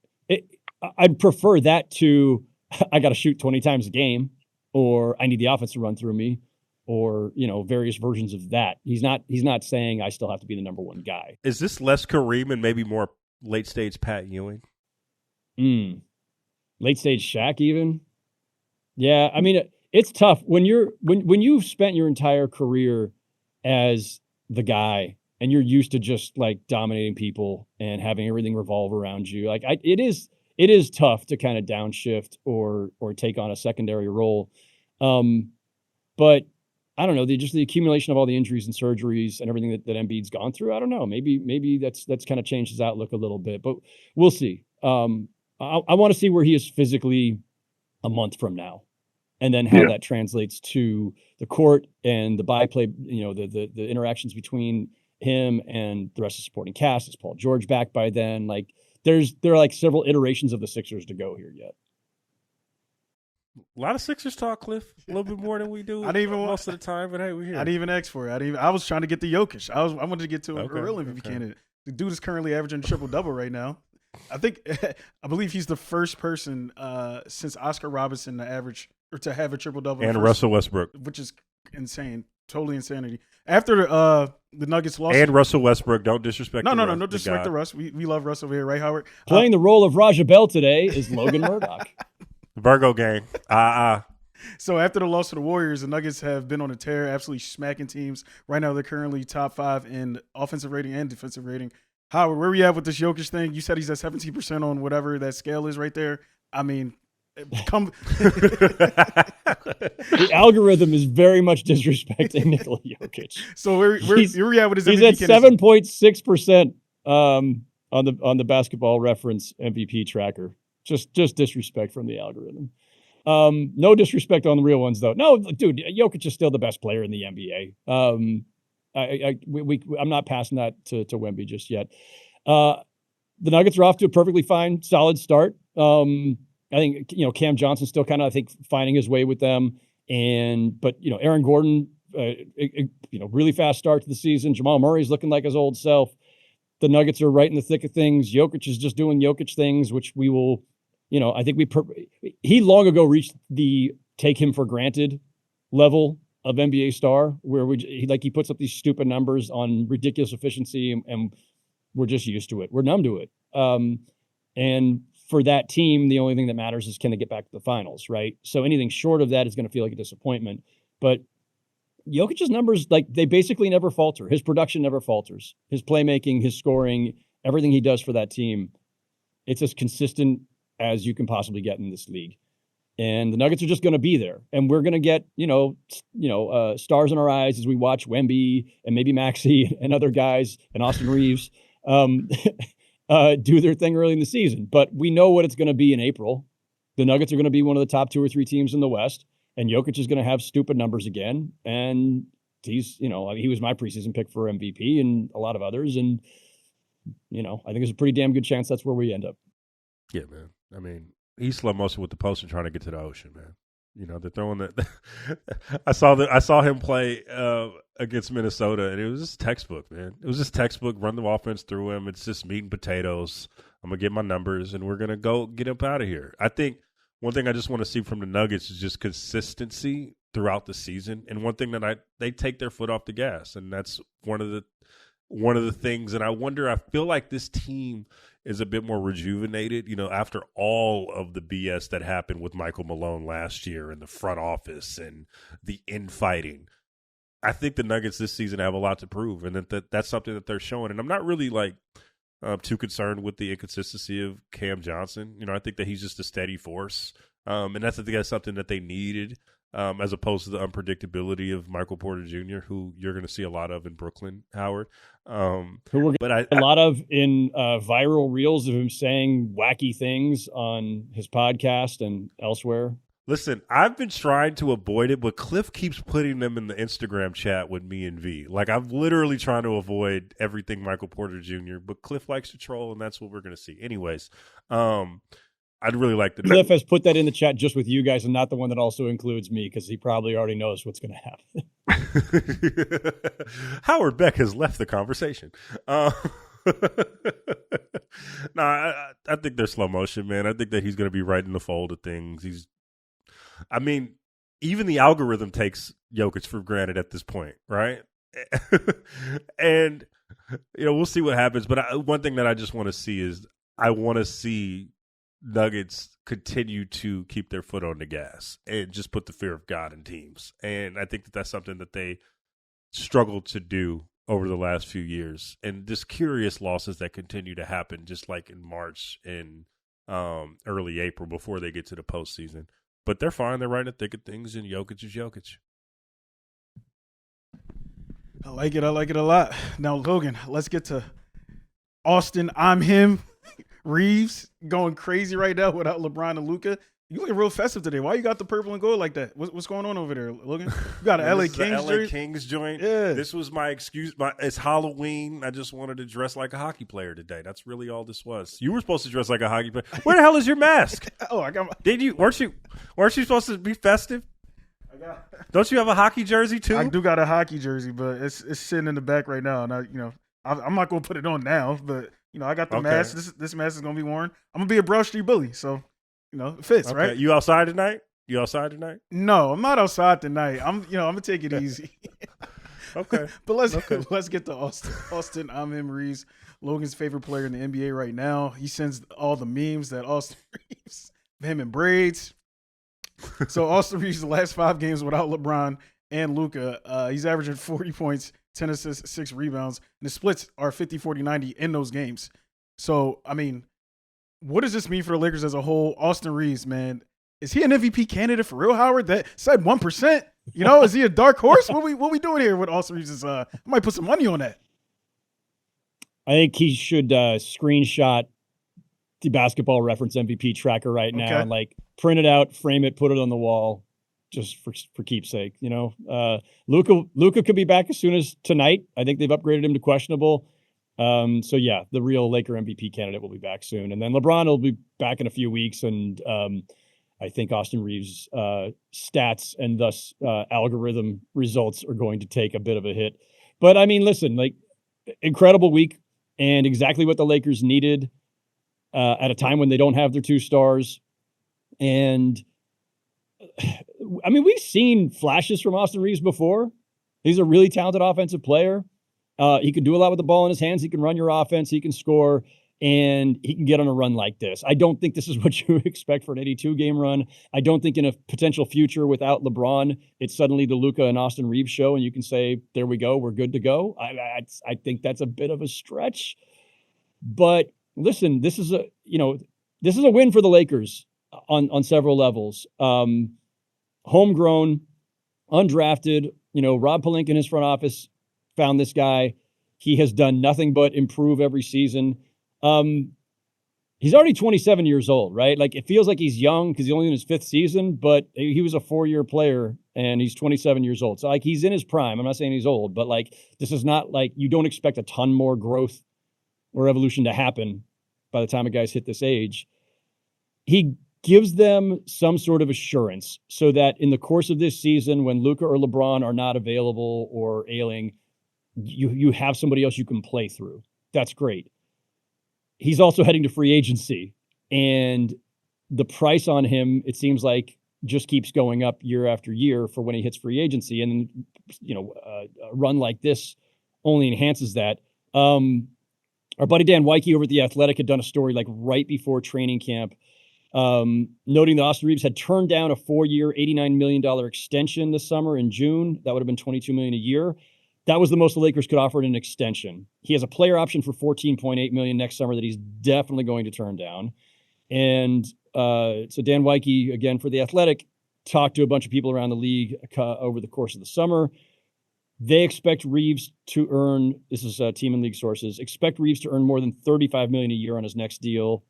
I'd prefer that to I got to shoot 20 times a game, or I need the offense to run through me, or, various versions of that. He's not saying I still have to be the number one guy. Is this less Kareem and maybe more late stage Pat Ewing? Late stage Shaq even. Yeah. I mean, it's tough when you've spent your entire career as the guy and you're used to just like dominating people and having everything revolve around you. Like it is tough to kind of downshift or take on a secondary role. But I don't know, the accumulation of all the injuries and surgeries and everything that Embiid's gone through. I don't know. Maybe that's kind of changed his outlook a little bit, but we'll see. I want to see where he is physically a month from now, and then how that translates to the court and the byplay, the interactions between him and the rest of the supporting cast. Is Paul George back by then? Like, there are like several iterations of the Sixers to go here yet. A lot of Sixers talk, Cliff. A little bit more than we do most of the time, but hey, we're here. I didn't even ask for it. I was trying to get to Jokic. I wanted to get to a real MVP candidate. The dude is currently averaging triple-double right now. I believe he's the first person since Oscar Robertson to have a triple-double. And Russell Westbrook. Which is insane. Totally insanity. After the Nuggets lost. And Russell Westbrook. Don't disrespect No disrespect to Russ. We love Russ over here, right, Howard? Playing the role of Raja Bell today is Logan Murdock. Virgo gang. So after the loss to the Warriors, the Nuggets have been on a tear, absolutely smacking teams. Right now, they're currently top 5 in offensive rating and defensive rating. Howard, where we at with this Jokic thing? You said he's at 17% on whatever that scale is right there. I mean, come. The algorithm is very much disrespecting Nikola Jokic. So where we at with his MVP? He's at 7.6% on the Basketball Reference MVP tracker. Just disrespect from the algorithm. No disrespect on the real ones, though. No, dude, Jokic is still the best player in the NBA. I'm not passing that to Wemby just yet. The Nuggets are off to a perfectly fine, solid start. I think Cam Johnson's still kind of finding his way with them, but Aaron Gordon, really fast start to the season. Jamal Murray's looking like his old self. The Nuggets are right in the thick of things. Jokic is just doing Jokic things, which we will. I think he long ago reached the take him for granted level of NBA star, where he puts up these stupid numbers on ridiculous efficiency, and we're just used to it. We're numb to it. And for that team, the only thing that matters is can they get back to the finals, right? So anything short of that is going to feel like a disappointment. But Jokic's numbers, they basically never falter. His production never falters. His playmaking, his scoring, everything he does for that team, it's as consistent as you can possibly get in this league. And the Nuggets are just going to be there. And we're going to get, stars in our eyes as we watch Wemby and maybe Maxey and other guys and Austin Reaves do their thing early in the season. But we know what it's going to be in April. The Nuggets are going to be one of the top 2 or 3 teams in the West. And Jokic is going to have stupid numbers again. And he's, he was my preseason pick for MVP and a lot of others. And, I think there's a pretty damn good chance that's where we end up. Yeah, man. I mean, he's slow motion with the post and trying to get to the ocean, man. They're throwing that. I saw him play against Minnesota, and it was just textbook, man. It was just textbook. Run the offense through him. It's just meat and potatoes. I'm gonna get my numbers, and we're gonna go get up out of here. I think one thing I just want to see from the Nuggets is just consistency throughout the season, and one thing that they take their foot off the gas, and that's one of the things. And I feel like this team is a bit more rejuvenated, after all of the BS that happened with Michael Malone last year in the front office and the infighting. I think the Nuggets this season have a lot to prove, and that's something that they're showing. And I'm not really too concerned with the inconsistency of Cam Johnson. I think that he's just a steady force, and I think that's something that they needed. As opposed to the unpredictability of Michael Porter Jr., who you're going to see a lot of in Brooklyn, Howard. Who we're going to a lot of in viral reels of him saying wacky things on his podcast and elsewhere. Listen, I've been trying to avoid it, but Cliff keeps putting them in the Instagram chat with me and V. I'm literally trying to avoid everything Michael Porter Jr., but Cliff likes to troll, and that's what we're going to see. Anyways, I'd really like to. Cliff has put that in the chat just with you guys and not the one that also includes me, because he probably already knows what's going to happen. Howard Beck has left the conversation. No, I think they're slow motion, man. I think that he's going to be right in the fold of things. Even the algorithm takes Jokic for granted at this point, right? And, we'll see what happens. But one thing that I just want to see is I want to see Nuggets continue to keep their foot on the gas and just put the fear of God in teams. And I think that that's something that they struggled to do over the last few years. And just curious losses that continue to happen, just like in March and early April before they get to the postseason. But they're fine. They're right in the thick of things, and Jokic is Jokic. I like it a lot. Now, Logan, let's get to Austin. I'm him. Reaves going crazy right now without LeBron and Luka. You looking real festive today. Why you got the purple and gold like that? What's going on over there, Logan? You got an LA Kings LA Kings joint. Yeah. This was my excuse. It's Halloween. I just wanted to dress like a hockey player today. That's really all this was. You were supposed to dress like a hockey player. Where the hell is your mask? I got my... Did you? Weren't you supposed to be festive? Don't you have a hockey jersey too? I do got a hockey jersey, but it's sitting in the back right now. And I'm not going to put it on now, but I got the mask. This mask is going to be worn. I'm going to be a Broad Street bully. So, it fits, right? You outside tonight? No, I'm not outside tonight. I'm going to take it easy. Okay. But let's get to Austin Reaves, Logan's favorite player in the NBA right now. He sends all the memes that Austin Reaves, him in braids. So Austin Reaves, the last 5 games without LeBron and Luka, he's averaging 40 points, 10 assists, 6 rebounds, and the splits are 50-40-90 in those games. So, what does this mean for the Lakers as a whole? Austin Reaves, man, is he an MVP candidate for real, Howard? That said 1%. Is he a dark horse? What we doing here with Austin Reaves? I might put some money on that. I think he should screenshot the Basketball Reference MVP tracker right now and print it out, frame it, put it on the wall, just for keepsake. Luka could be back as soon as tonight. I think they've upgraded him to questionable. So yeah, the real Laker MVP candidate will be back soon, and then LeBron will be back in a few weeks. And I think Austin Reaves' stats and thus algorithm results are going to take a bit of a hit. But listen, incredible week and exactly what the Lakers needed at a time when they don't have their 2 stars. And we've seen flashes from Austin Reaves before. He's a really talented offensive player. He can do a lot with the ball in his hands. He can run your offense. He can score, and he can get on a run like this. I don't think this is what you expect for an 82-game run. I don't think in a potential future without LeBron, it's suddenly the Luka and Austin Reaves show, and you can say, there we go, we're good to go. I think that's a bit of a stretch. But listen, this is a win for the Lakers on several levels. Homegrown, undrafted, Rob Pelinka in his front office found this guy. He has done nothing but improve every season. He's already 27 years old, right? It feels like he's young because he's only in his 5th season, but he was a 4-year player and he's 27 years old. So he's in his prime. I'm not saying he's old, but this is not you don't expect a ton more growth or evolution to happen by the time a guy's hit this age. He gives them some sort of assurance so that in the course of this season, when Luka or LeBron are not available or ailing, you have somebody else you can play through. That's great. He's also heading to free agency, and the price on him, it seems like, just keeps going up year after year for when he hits free agency. And, a run like this only enhances that. Our buddy Dan Weike over at The Athletic had done a story right before training camp, noting that Austin Reaves had turned down a 4-year, $89 million extension this summer in June. That would have been $22 million a year. That was the most the Lakers could offer in an extension. He has a player option for $14.8 million next summer that he's definitely going to turn down. And so Dan Weike, again for The Athletic, talked to a bunch of people around the league over the course of the summer. They expect Reaves to earn, this is team and league sources, expect Reaves to earn more than $35 million a year on his next deal,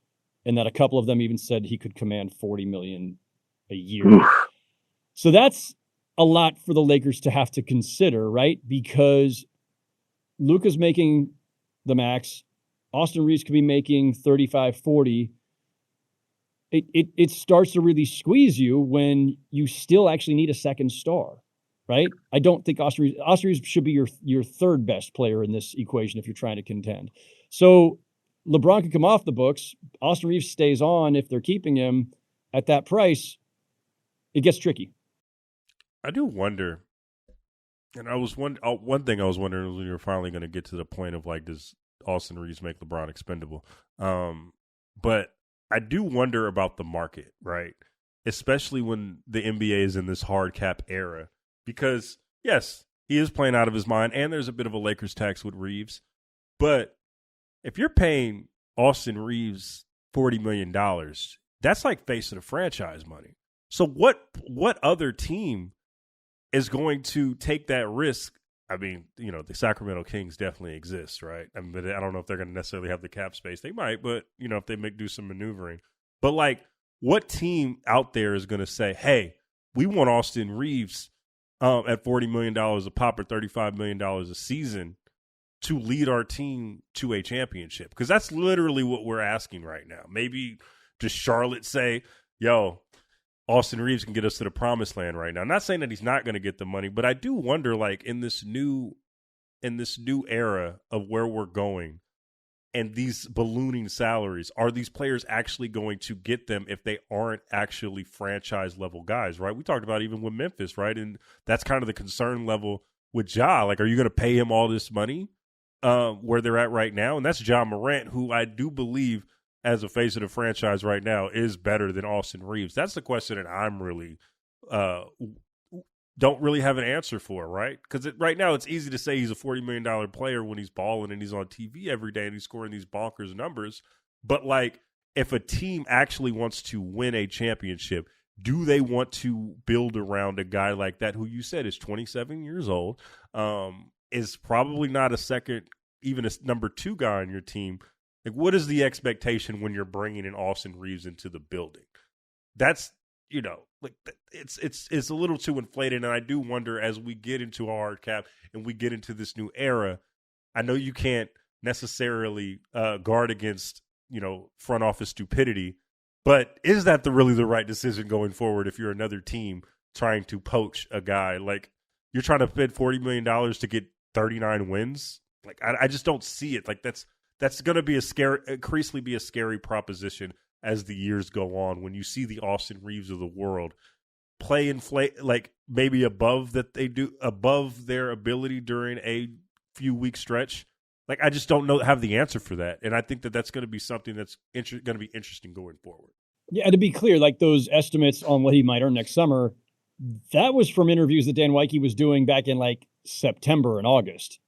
and that a couple of them even said he could command $40 million a year. Oof. So that's a lot for the Lakers to have to consider, right? Because Luka's making the max. Austin Reaves could be making 35, 40. It starts to really squeeze you when you still actually need a second star, right? I don't think Austin Reaves should be your 3rd best player in this equation if you're trying to contend. So LeBron could come off the books. Austin Reaves stays on if they're keeping him at that price. It gets tricky. I do wonder, and one thing I was wondering was when you're finally going to get to the point of does Austin Reaves make LeBron expendable? But I do wonder about the market, right? Especially when the NBA is in this hard cap era, because yes, he is playing out of his mind, and there's a bit of a Lakers tax with Reaves. But if you're paying Austin Reaves $40 million, that's face of the franchise money. So what other team is going to take that risk? The Sacramento Kings definitely exist, right? But I don't know if they're going to necessarily have the cap space. They might, but if they do some maneuvering. But what team out there is going to say, hey, we want Austin Reaves at $40 million a pop or $35 million a season to lead our team to a championship? Because that's literally what we're asking right now. Maybe does Charlotte say, yo, Austin Reaves can get us to the promised land right now? I'm not saying that he's not going to get the money, but I do wonder, like, in this new era of where we're going and these ballooning salaries, are these players actually going to get them if they aren't actually franchise level guys, right? We talked about even with Memphis, right? And that's kind of the concern level with Ja. Like, are you going to pay him all this money where they're at right now? And that's Ja Morant, who I do believe as a face of the franchise right now is better than Austin Reaves. That's the question that I'm really don't really have an answer for, right? Because right now it's easy to say he's a $40 million player when he's balling and he's on TV every day and he's scoring these bonkers numbers. But, like, if a team actually wants to win a championship, do they want to build around a guy like that who you said is 27 years old, is probably not a second, even a number 2 guy on your team? Like, what is the expectation when you're bringing in Austin Reaves into the building? That's, you know, like, it's a little too inflated, and I do wonder as we get into a hard cap and we get into this new era. I know you can't necessarily guard against, you know, front office stupidity, but is that really the right decision going forward if you're another team trying to poach a guy? Like, you're trying to spend $40 million to get 39 wins? Like, I just don't see it. Like, that's going to be increasingly be a scary proposition as the years go on, when you see the Austin Reaves of the world play inflate, like, maybe above their ability during a few week stretch. Like, I just don't have the answer for that. And I think that that's going to be something that's going to be interesting going forward. Yeah, to be clear, like, those estimates on what he might earn next summer, that was from interviews that Dan Weike was doing back in, like, September and August.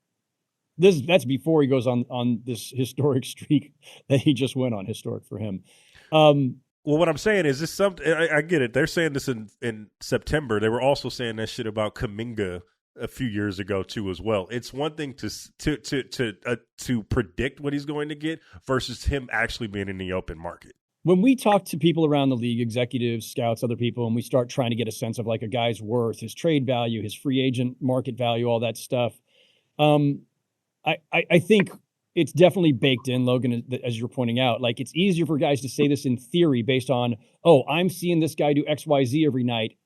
That's before he goes on this historic streak that he just went on. Historic for him. Well, what I'm saying is this something. I get it. They're saying this in September. They were also saying that shit about Kuminga a few years ago too, as well. It's one thing to predict what he's going to get versus him actually being in the open market. When we talk to people around the league, executives, scouts, other people, and we start trying to get a sense of, like, a guy's worth, his trade value, his free agent market value, all that stuff, I think it's definitely baked in, Logan, as you're pointing out. Like, it's easier for guys to say this in theory based on, oh, I'm seeing this guy do X, Y, Z every night.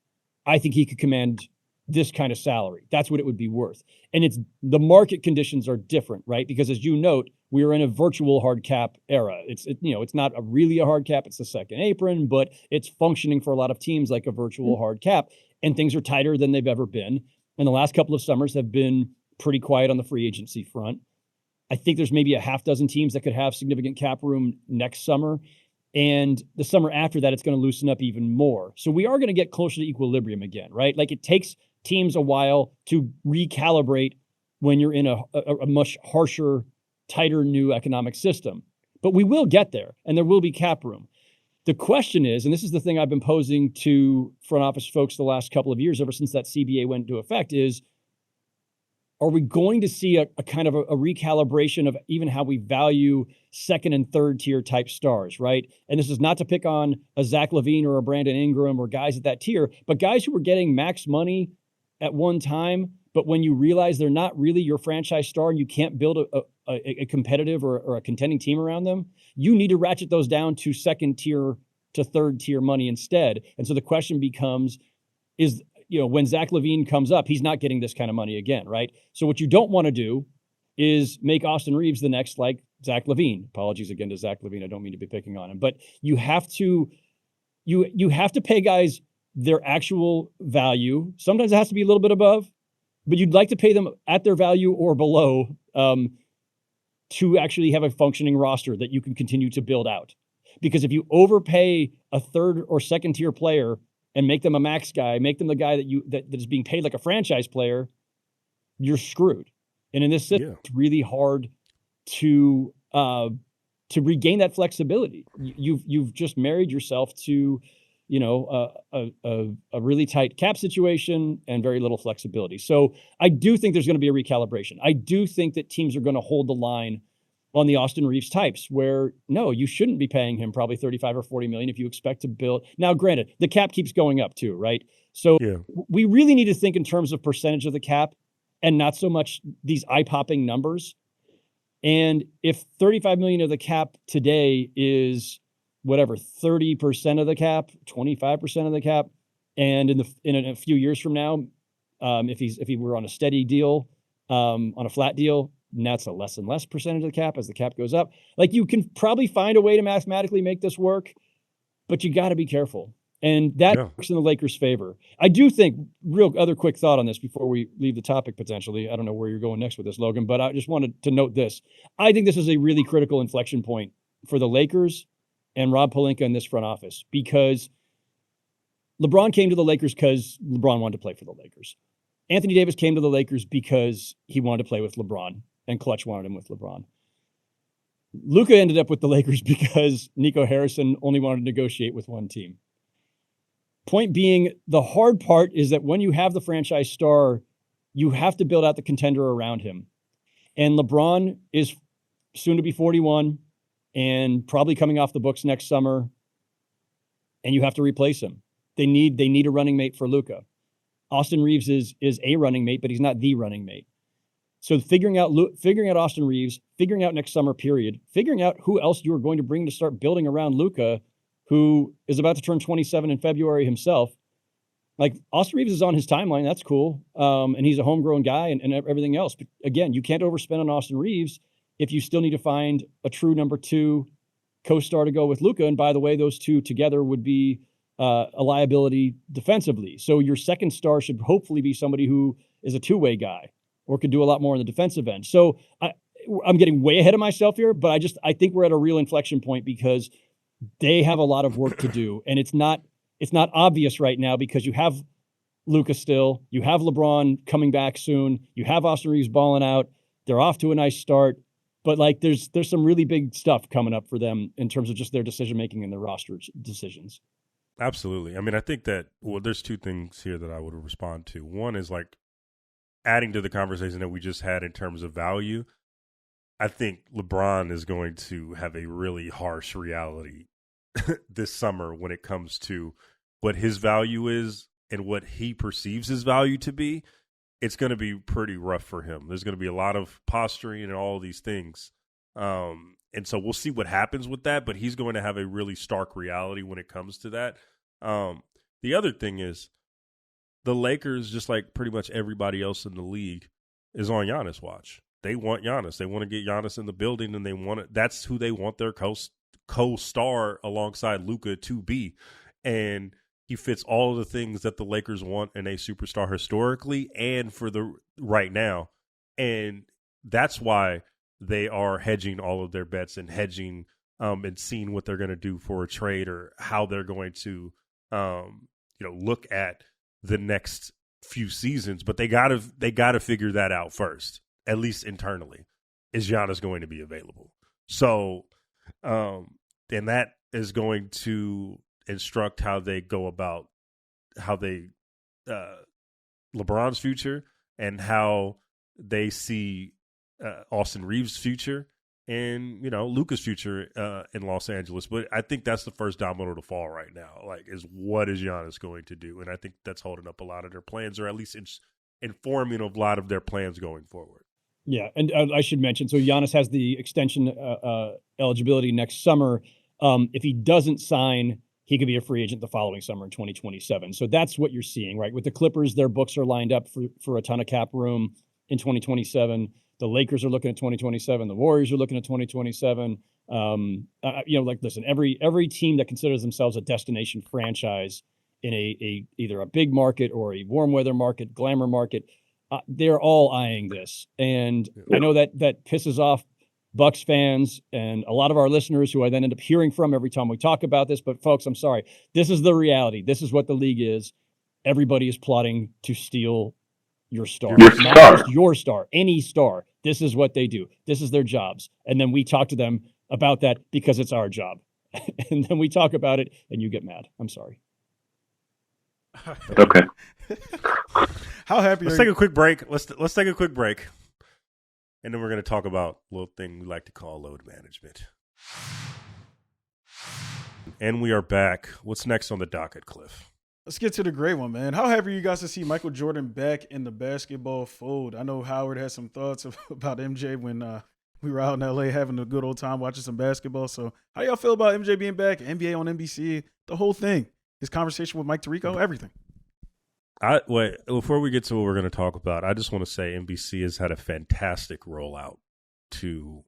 I think he could command this kind of salary. That's what it would be worth. And the market conditions are different, right? Because, as you note, we are in a virtual hard cap era. It's not really a hard cap. It's the second apron, but it's functioning for a lot of teams like a virtual hard cap. And things are tighter than they've ever been. And the last couple of summers have been pretty quiet on the free agency front. I think there's maybe a half dozen teams that could have significant cap room next summer. And the summer after that, it's going to loosen up even more. So we are going to get closer to equilibrium again, right? Like, it takes teams a while to recalibrate when you're in a much harsher, tighter new economic system. But we will get there, and there will be cap room. The question is, and this is the thing I've been posing to front office folks the last couple of years, ever since that CBA went into effect, is, are we going to see a kind of a recalibration of even how we value second and third tier type stars, right? And this is not to pick on a Zach LaVine or a Brandon Ingram or guys at that tier, but guys who were getting max money at one time, but when you realize they're not really your franchise star and you can't build a competitive or a contending team around them, you need to ratchet those down to second tier to third tier money instead. And so the question becomes, when Zach LaVine comes up, he's not getting this kind of money again, right? So what you don't want to do is make Austin Reaves the next, like, Zach LaVine. Apologies again to Zach LaVine. I don't mean to be picking on him, but you have to pay guys their actual value. Sometimes it has to be a little bit above, but you'd like to pay them at their value or below to actually have a functioning roster that you can continue to build out. Because if you overpay a third or second tier player and make them a max guy, make them the guy that is being paid like a franchise player, you're screwed. And in this system, It's really hard to regain that flexibility. You've just married yourself to, a really tight cap situation and very little flexibility. So I do think there's going to be a recalibration. I do think that teams are going to hold the line on the Austin Reaves types, where no, you shouldn't be paying him probably 35 or 40 million if you expect to build. Now, granted, the cap keeps going up too, right? So we really need to think in terms of percentage of the cap and not so much these eye-popping numbers. And if 35 million of the cap today is whatever, 30% of the cap, 25% of the cap, and in a few years from now, if he were on a steady deal, on a flat deal, and that's a less and less percentage of the cap as the cap goes up. Like, you can probably find a way to mathematically make this work, but you got to be careful. And that works in the Lakers' favor. I do think, real other quick thought on this before we leave the topic potentially. I don't know where you're going next with this, Logan, but I just wanted to note this. I think this is a really critical inflection point for the Lakers and Rob Pelinka in this front office, because LeBron came to the Lakers because LeBron wanted to play for the Lakers. Anthony Davis came to the Lakers because he wanted to play with LeBron, and Clutch wanted him with LeBron. Luka ended up with the Lakers because Nico Harrison only wanted to negotiate with one team. Point being, the hard part is that when you have the franchise star, you have to build out the contender around him. And LeBron is soon to be 41 and probably coming off the books next summer, and you have to replace him. They need a running mate for Luka. Austin Reaves is a running mate, but he's not the running mate. So figuring out Austin Reaves, figuring out next summer period, figuring out who else you are going to bring to start building around Luka, who is about to turn 27 in February himself. Like, Austin Reaves is on his timeline. That's cool. And he's a homegrown guy and everything else. But again, you can't overspend on Austin Reaves if you still need to find a true number 2 co-star to go with Luka. And by the way, those two together would be a liability defensively. So your second star should hopefully be somebody who is a two-way guy or could do a lot more on the defensive end. So I'm getting way ahead of myself here, but I think we're at a real inflection point because they have a lot of work to do. And it's not obvious right now because you have Luka still, you have LeBron coming back soon, you have Austin Reaves balling out. They're off to a nice start, but like there's some really big stuff coming up for them in terms of just their decision-making and their roster decisions. Absolutely. I mean, I think that, there's two things here that I would respond to. One is like adding to the conversation that we just had in terms of value. I think LeBron is going to have a really harsh reality this summer when it comes to what his value is and what he perceives his value to be. It's going to be pretty rough for him. There's going to be a lot of posturing and all these things. And so we'll see what happens with that, but he's going to have a really stark reality when it comes to that. The other thing is the Lakers, just like pretty much everybody else in the league, is on Giannis watch. They want Giannis. They want to get Giannis in the building, and that's who they want their co-star alongside Luka to be. And he fits all of the things that the Lakers want in a superstar historically and for the right now. And that's why they are hedging all of their bets and hedging and seeing what they're going to do for a trade or how they're going to look at the next few seasons. But they gotta figure that out first, at least internally. Is Giannis going to be available? So then that is going to instruct how they go about LeBron's future and how they see Austin Reaves' future and, Luka's future in Los Angeles. But I think that's the first domino to fall right now, is what is Giannis going to do? And I think that's holding up a lot of their plans, or at least informing a lot of their plans going forward. Yeah, and I should mention, so Giannis has the extension eligibility next summer. If he doesn't sign, he could be a free agent the following summer in 2027. So that's what you're seeing, right? With the Clippers, their books are lined up for a ton of cap room in 2027. The Lakers are looking at 2027. The Warriors are looking at 2027. Listen, every team that considers themselves a destination franchise in either a big market or a warm weather market, glamour market, they're all eyeing this. And I know that pisses off Bucks fans and a lot of our listeners who I then end up hearing from every time we talk about this. But folks, I'm sorry. This is the reality. This is what the league is. Everybody is plotting to steal your star. Not just your star, any star. This is what they do. This is their jobs. And then we talk to them about that because it's our job. And then we talk about it and you get mad. I'm sorry. Okay. How happy Let's take a quick break. Let's take a quick break. and then we're going to talk about a little thing we like to call load management. And we are back. What's next on the docket, Cliff? Let's get to the great one, man. How happy are you guys to see Michael Jordan back in the basketball fold? I know Howard had some thoughts about MJ when we were out in LA having a good old time watching some basketball. So how y'all feel about MJ being back, NBA on NBC, the whole thing, his conversation with Mike Tirico, everything? Wait, before we get to what we're going to talk about, I just want to say NBC has had a fantastic rollout to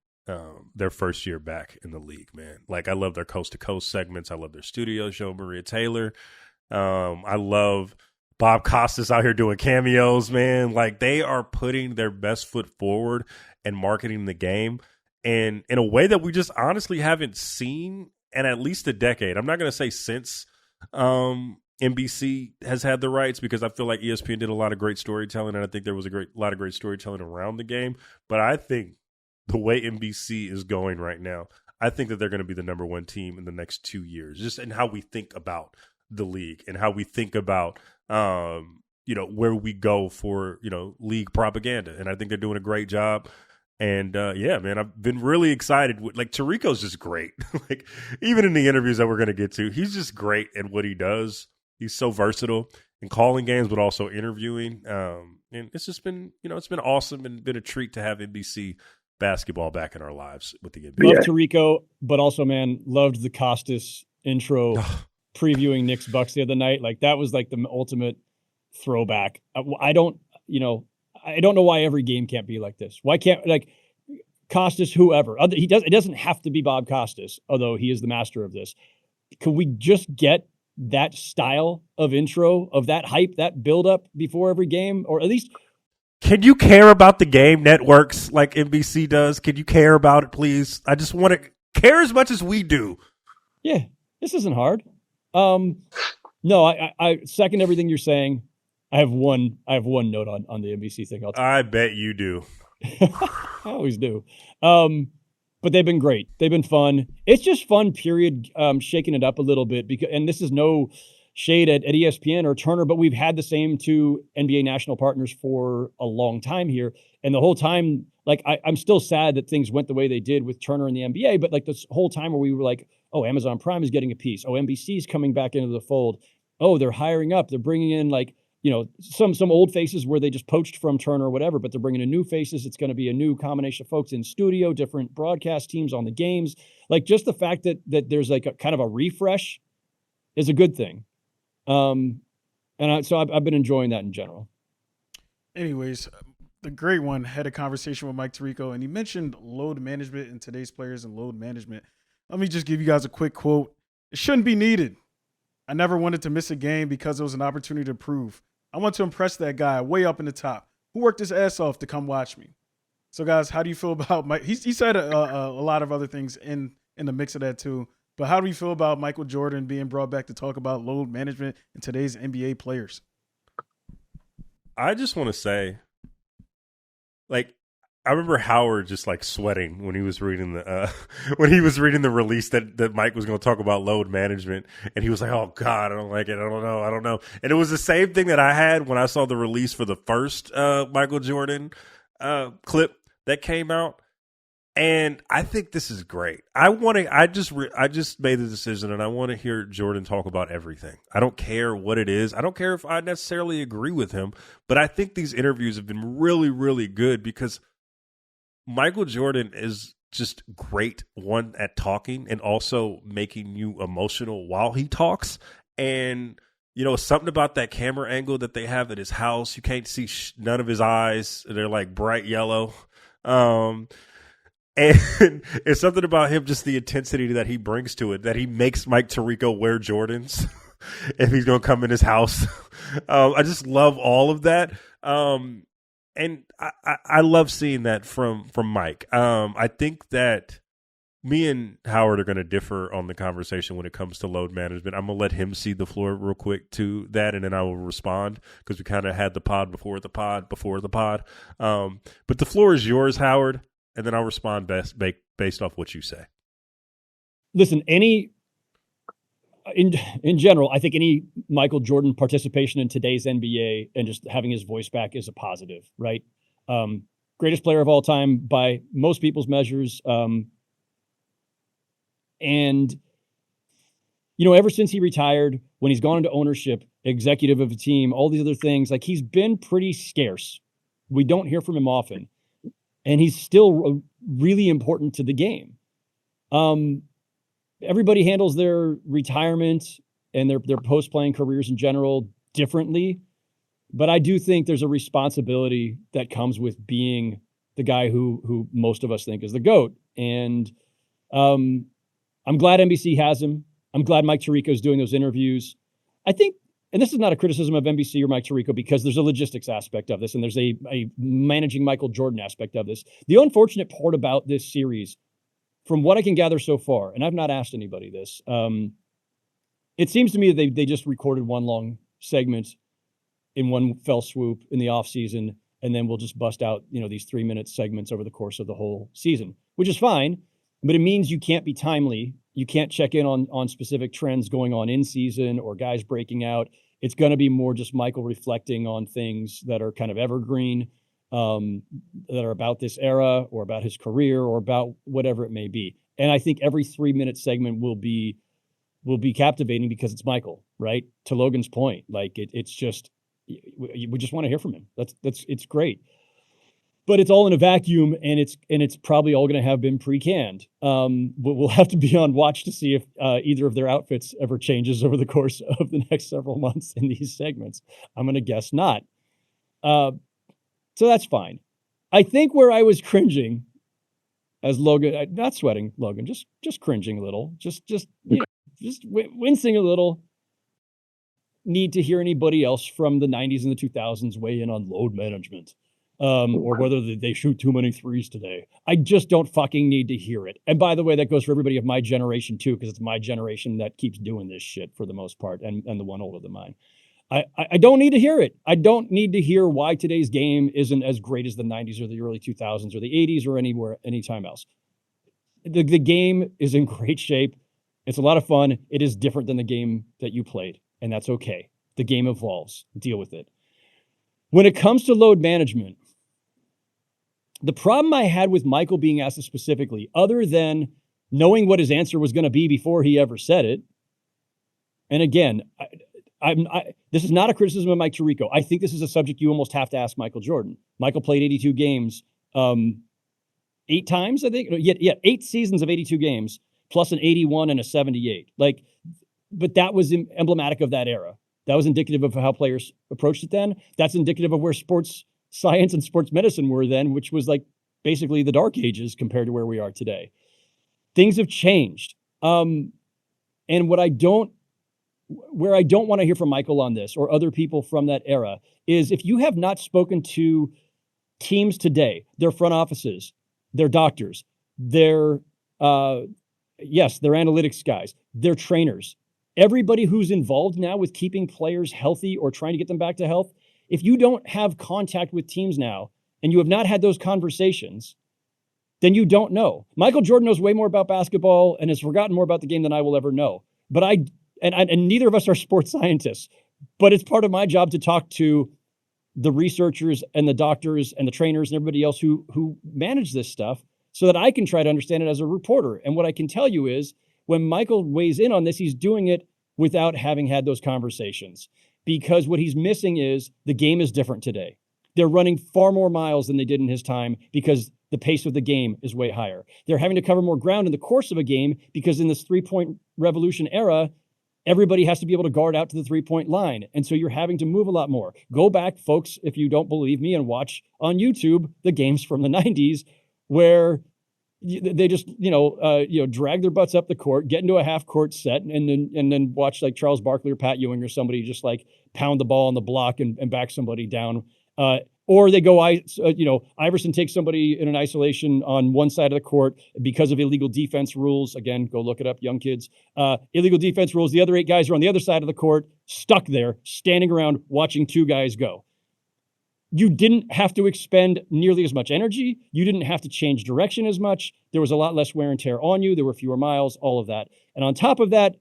their first year back in the league, man. Like, I love their coast-to-coast segments. I love their studio show, Maria Taylor. I love Bob Costas out here doing cameos, man. Like, they are putting their best foot forward and marketing the game, and in a way that we just honestly haven't seen in at least a decade. I'm not going to say since NBC has had the rights, because I feel like ESPN did a lot of great storytelling, and I think there was a lot of great storytelling around the game. But I think the way NBC is going right now, I think that they're going to be the number one team in the next 2 years, just in how we think about the league and how we think about, where we go for, league propaganda. And I think they're doing a great job. And yeah, man, I've been really excited. Like, Tirico's just great. Like, even in the interviews that we're going to get to, he's just great at what he does. He's so versatile in calling games, but also interviewing. And it's just been, it's been awesome and been a treat to have NBC basketball back in our lives with the NBA. Love Tirico, but also, man, loved the Costas intro previewing Knicks Bucks the other night. Like, that was like the ultimate throwback. I don't know why every game can't be like this. Why can't, like, Costas, whoever, it doesn't have to be Bob Costas, although he is the master of this. Could we just get that style of intro, of that hype, that build up before every game, or at least? Can you care about the game networks like NBC does? Can you care about it, please? I just want to care as much as we do. Yeah, this isn't hard. No, I second everything you're saying. I have one note on the NBC thing. I bet you do. I always do. But they've been great. They've been fun. It's just fun, period, shaking it up a little bit. And this is no shade at ESPN or Turner, but we've had the same two NBA national partners for a long time here. And the whole time, like, I'm still sad that things went the way they did with Turner and the NBA, but like this whole time where we were like, oh, Amazon Prime is getting a piece. Oh, NBC's coming back into the fold. Oh, they're hiring up. They're bringing in, like, some old faces where they just poached from Turner or whatever, but they're bringing in new faces. It's going to be a new combination of folks in studio, different broadcast teams on the games. Like, just the fact that there's like a kind of a refresh is a good thing. So I've been enjoying that in general. Anyways, the great one had a conversation with Mike Tirico, and he mentioned load management in today's players and load management. Let me just give you guys a quick quote. It shouldn't be needed. I never wanted to miss a game because it was an opportunity to prove. I want to impress that guy way up in the top who worked his ass off to come watch me. So, guys, how do you feel about Mike? He said a lot of other things in the mix of that too. But how do you feel about Michael Jordan being brought back to talk about load management in today's NBA players? I just want to say, like, I remember Howard just like sweating when he was reading the release that Mike was going to talk about load management, and he was like, "Oh God, I don't like it. I don't know." And it was the same thing that I had when I saw the release for the first Michael Jordan clip that came out. And I think this is great. I just made the decision, and I want to hear Jordan talk about everything. I don't care what it is. I don't care if I necessarily agree with him, but I think these interviews have been really, really good because Michael Jordan is just great, one, at talking and also making you emotional while he talks. And, something about that camera angle that they have at his house. You can't see none of his eyes. They're like bright yellow. And it's something about him, just the intensity that he brings to it, that he makes Mike Tirico wear Jordans if he's going to come in his house. I just love all of that. And I love seeing that from Mike. I think that me and Howard are going to differ on the conversation when it comes to load management. I'm going to let him see the floor real quick to that, and then I will respond because we kind of had the pod before the pod. But the floor is yours, Howard. And then I'll respond based off what you say. Listen, in general, I think any Michael Jordan participation in today's NBA and just having his voice back is a positive, right? greatest player of all time by most people's measures. And, ever since he retired, when he's gone into ownership, executive of a team, all these other things, like he's been pretty scarce. We don't hear from him often. And he's still really important to the game. Everybody handles their retirement and their post-playing careers in general differently. But I do think there's a responsibility that comes with being the guy who most of us think is the GOAT. And I'm glad NBC has him. I'm glad Mike Tirico is doing those interviews. I think, and this is not a criticism of NBC or Mike Tirico, because there's a logistics aspect of this and there's a managing Michael Jordan aspect of this. The unfortunate part about this series, from what I can gather so far, and I've not asked anybody this, it seems to me that they just recorded one long segment in one fell swoop in the off season, and then we'll just bust out, these 3-minute segments over the course of the whole season, which is fine, but it means you can't be timely. You can't check in on specific trends going on in season or guys breaking out. It's going to be more just Michael reflecting on things that are kind of evergreen, that are about this era or about his career or about whatever it may be. And I think every 3-minute segment will be captivating because it's Michael, right? To Logan's point, like it's just, we just want to hear from him. It's great, but it's all in a vacuum, and it's probably all going to have been pre-canned. But we'll have to be on watch to see if either of their outfits ever changes over the course of the next several months in these segments. I'm going to guess not. So that's fine. I think where I was cringing as Logan, not sweating Logan, just cringing a little, just wincing a little. Need to hear anybody else from the 90s and the 2000s weigh in on load management, or whether they shoot too many threes today. I just don't fucking need to hear it. And by the way, that goes for everybody of my generation too, because it's my generation that keeps doing this shit for the most part, and the one older than mine. I don't need to hear it. I don't need to hear why today's game isn't as great as the 90s or the early 2000s or the 80s or anytime else. The game is in great shape. It's a lot of fun. It is different than the game that you played, and that's okay. The game evolves. Deal with it. When it comes to load management, the problem I had with Michael being asked specifically, other than knowing what his answer was going to be before he ever said it, and again, this is not a criticism of Mike Tirico. I think this is a subject you almost have to ask Michael Jordan. Michael played 82 games 8 times, I think. Yeah, 8 seasons of 82 games, plus an 81 and a 78. But that was emblematic of that era. That was indicative of how players approached it then. That's indicative of where sports science and sports medicine were then, which was like basically the dark ages compared to where we are today. Things have changed. And where I don't want to hear from Michael on this or other people from that era is if you have not spoken to teams today, their front offices, their doctors, their analytics guys, their trainers, everybody who's involved now with keeping players healthy or trying to get them back to health, if you don't have contact with teams now and you have not had those conversations, then you don't know. Michael Jordan knows way more about basketball and has forgotten more about the game than I will ever know. But and neither of us are sports scientists, but it's part of my job to talk to the researchers and the doctors and the trainers and everybody else who manage this stuff so that I can try to understand it as a reporter. And what I can tell you is when Michael weighs in on this, he's doing it without having had those conversations, because what he's missing is the game is different today. They're running far more miles than they did in his time because the pace of the game is way higher. They're having to cover more ground in the course of a game because in this 3-point revolution era, everybody has to be able to guard out to the 3-point line. And so you're having to move a lot more. Go back, folks, if you don't believe me, and watch on YouTube the games from the 90s where they just, drag their butts up the court, get into a half court set, and then watch like Charles Barkley or Pat Ewing or somebody just like pound the ball on the block and back somebody down. Or they go, Iverson takes somebody in an isolation on one side of the court because of illegal defense rules. Again, go look it up, young kids. Illegal defense rules. The other 8 guys are on the other side of the court, stuck there, standing around watching 2 guys go. You didn't have to expend nearly as much energy. You didn't have to change direction as much. There was a lot less wear and tear on you. There were fewer miles, all of that. And on top of that,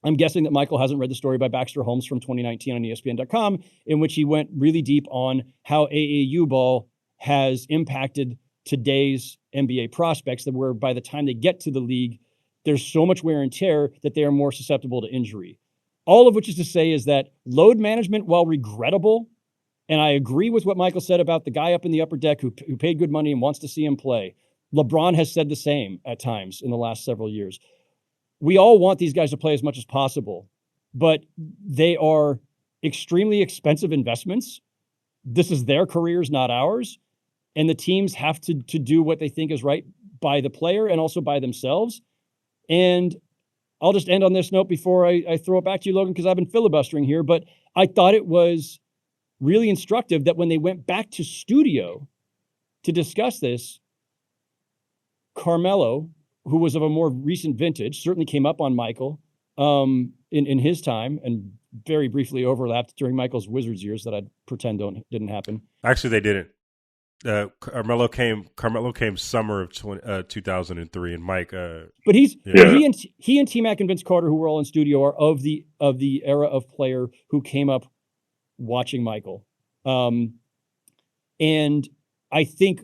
I'm guessing that Michael hasn't read the story by Baxter Holmes from 2019 on ESPN.com, in which he went really deep on how AAU ball has impacted today's NBA prospects, that where by the time they get to the league, there's so much wear and tear that they are more susceptible to injury. All of which is to say is that load management, while regrettable, and I agree with what Michael said about the guy up in the upper deck who paid good money and wants to see him play. LeBron has said the same at times in the last several years. We all want these guys to play as much as possible, but they are extremely expensive investments. This is their careers, not ours. And the teams have to do what they think is right by the player and also by themselves. And I'll just end on this note before I throw it back to you, Logan, because I've been filibustering here, but I thought it was really instructive that when they went back to studio to discuss this, Carmelo, who was of a more recent vintage, certainly came up on Michael in his time and very briefly overlapped during Michael's Wizards years that I'd pretend didn't happen. Actually, they didn't. Carmelo came summer of 2003, and Mike. But he and T-Mac and Vince Carter, who were all in studio, are of the era of player who came up watching Michael, and I think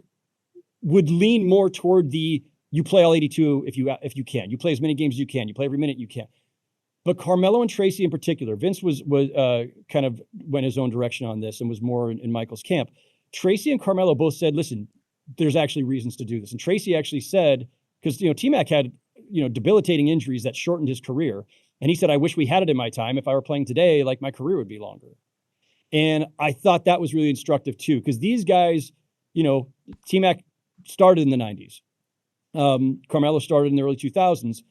would lean more toward the you play all 82 if you can. You play as many games as you can. You play every minute you can. But Carmelo and Tracy in particular, Vince was kind of went his own direction on this and was more in Michael's camp. Tracy and Carmelo both said, listen, there's actually reasons to do this. And Tracy actually said, because, T-Mac had, debilitating injuries that shortened his career. And he said, I wish we had it in my time. If I were playing today, like my career would be longer. And I thought that was really instructive too, because these guys, T-Mac started in the 90s. Carmelo started in the early 2000s.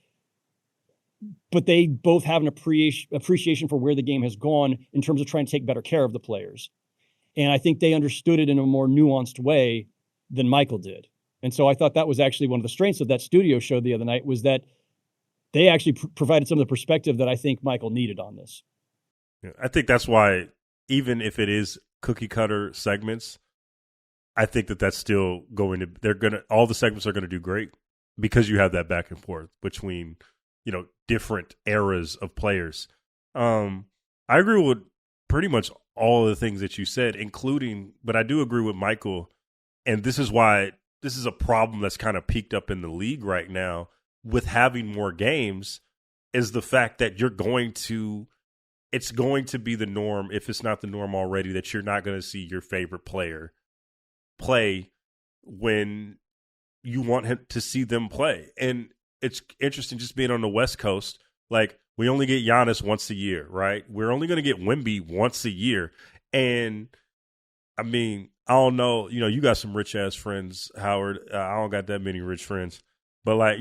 But they both have an appreciation for where the game has gone in terms of trying to take better care of the players. And I think they understood it in a more nuanced way than Michael did. And so I thought that was actually one of the strengths of that studio show the other night, was that they actually provided some of the perspective that I think Michael needed on this. Yeah, I think that's why, even if it is cookie cutter segments, I think that's still all the segments are going to do great because you have that back and forth between, different eras of players. I agree with pretty much all of the things that you said, but I do agree with Michael, and this is why this is a problem that's kind of peaked up in the league right now with having more games, is the fact that it's going to be the norm, if it's not the norm already, that you're not going to see your favorite player play when you want him to see them play. And it's interesting just being on the West Coast, like, we only get Giannis once a year, right? We're only going to get Wemby once a year. And, I mean, I don't know. You got some rich-ass friends, Howard. I don't got that many rich friends. But,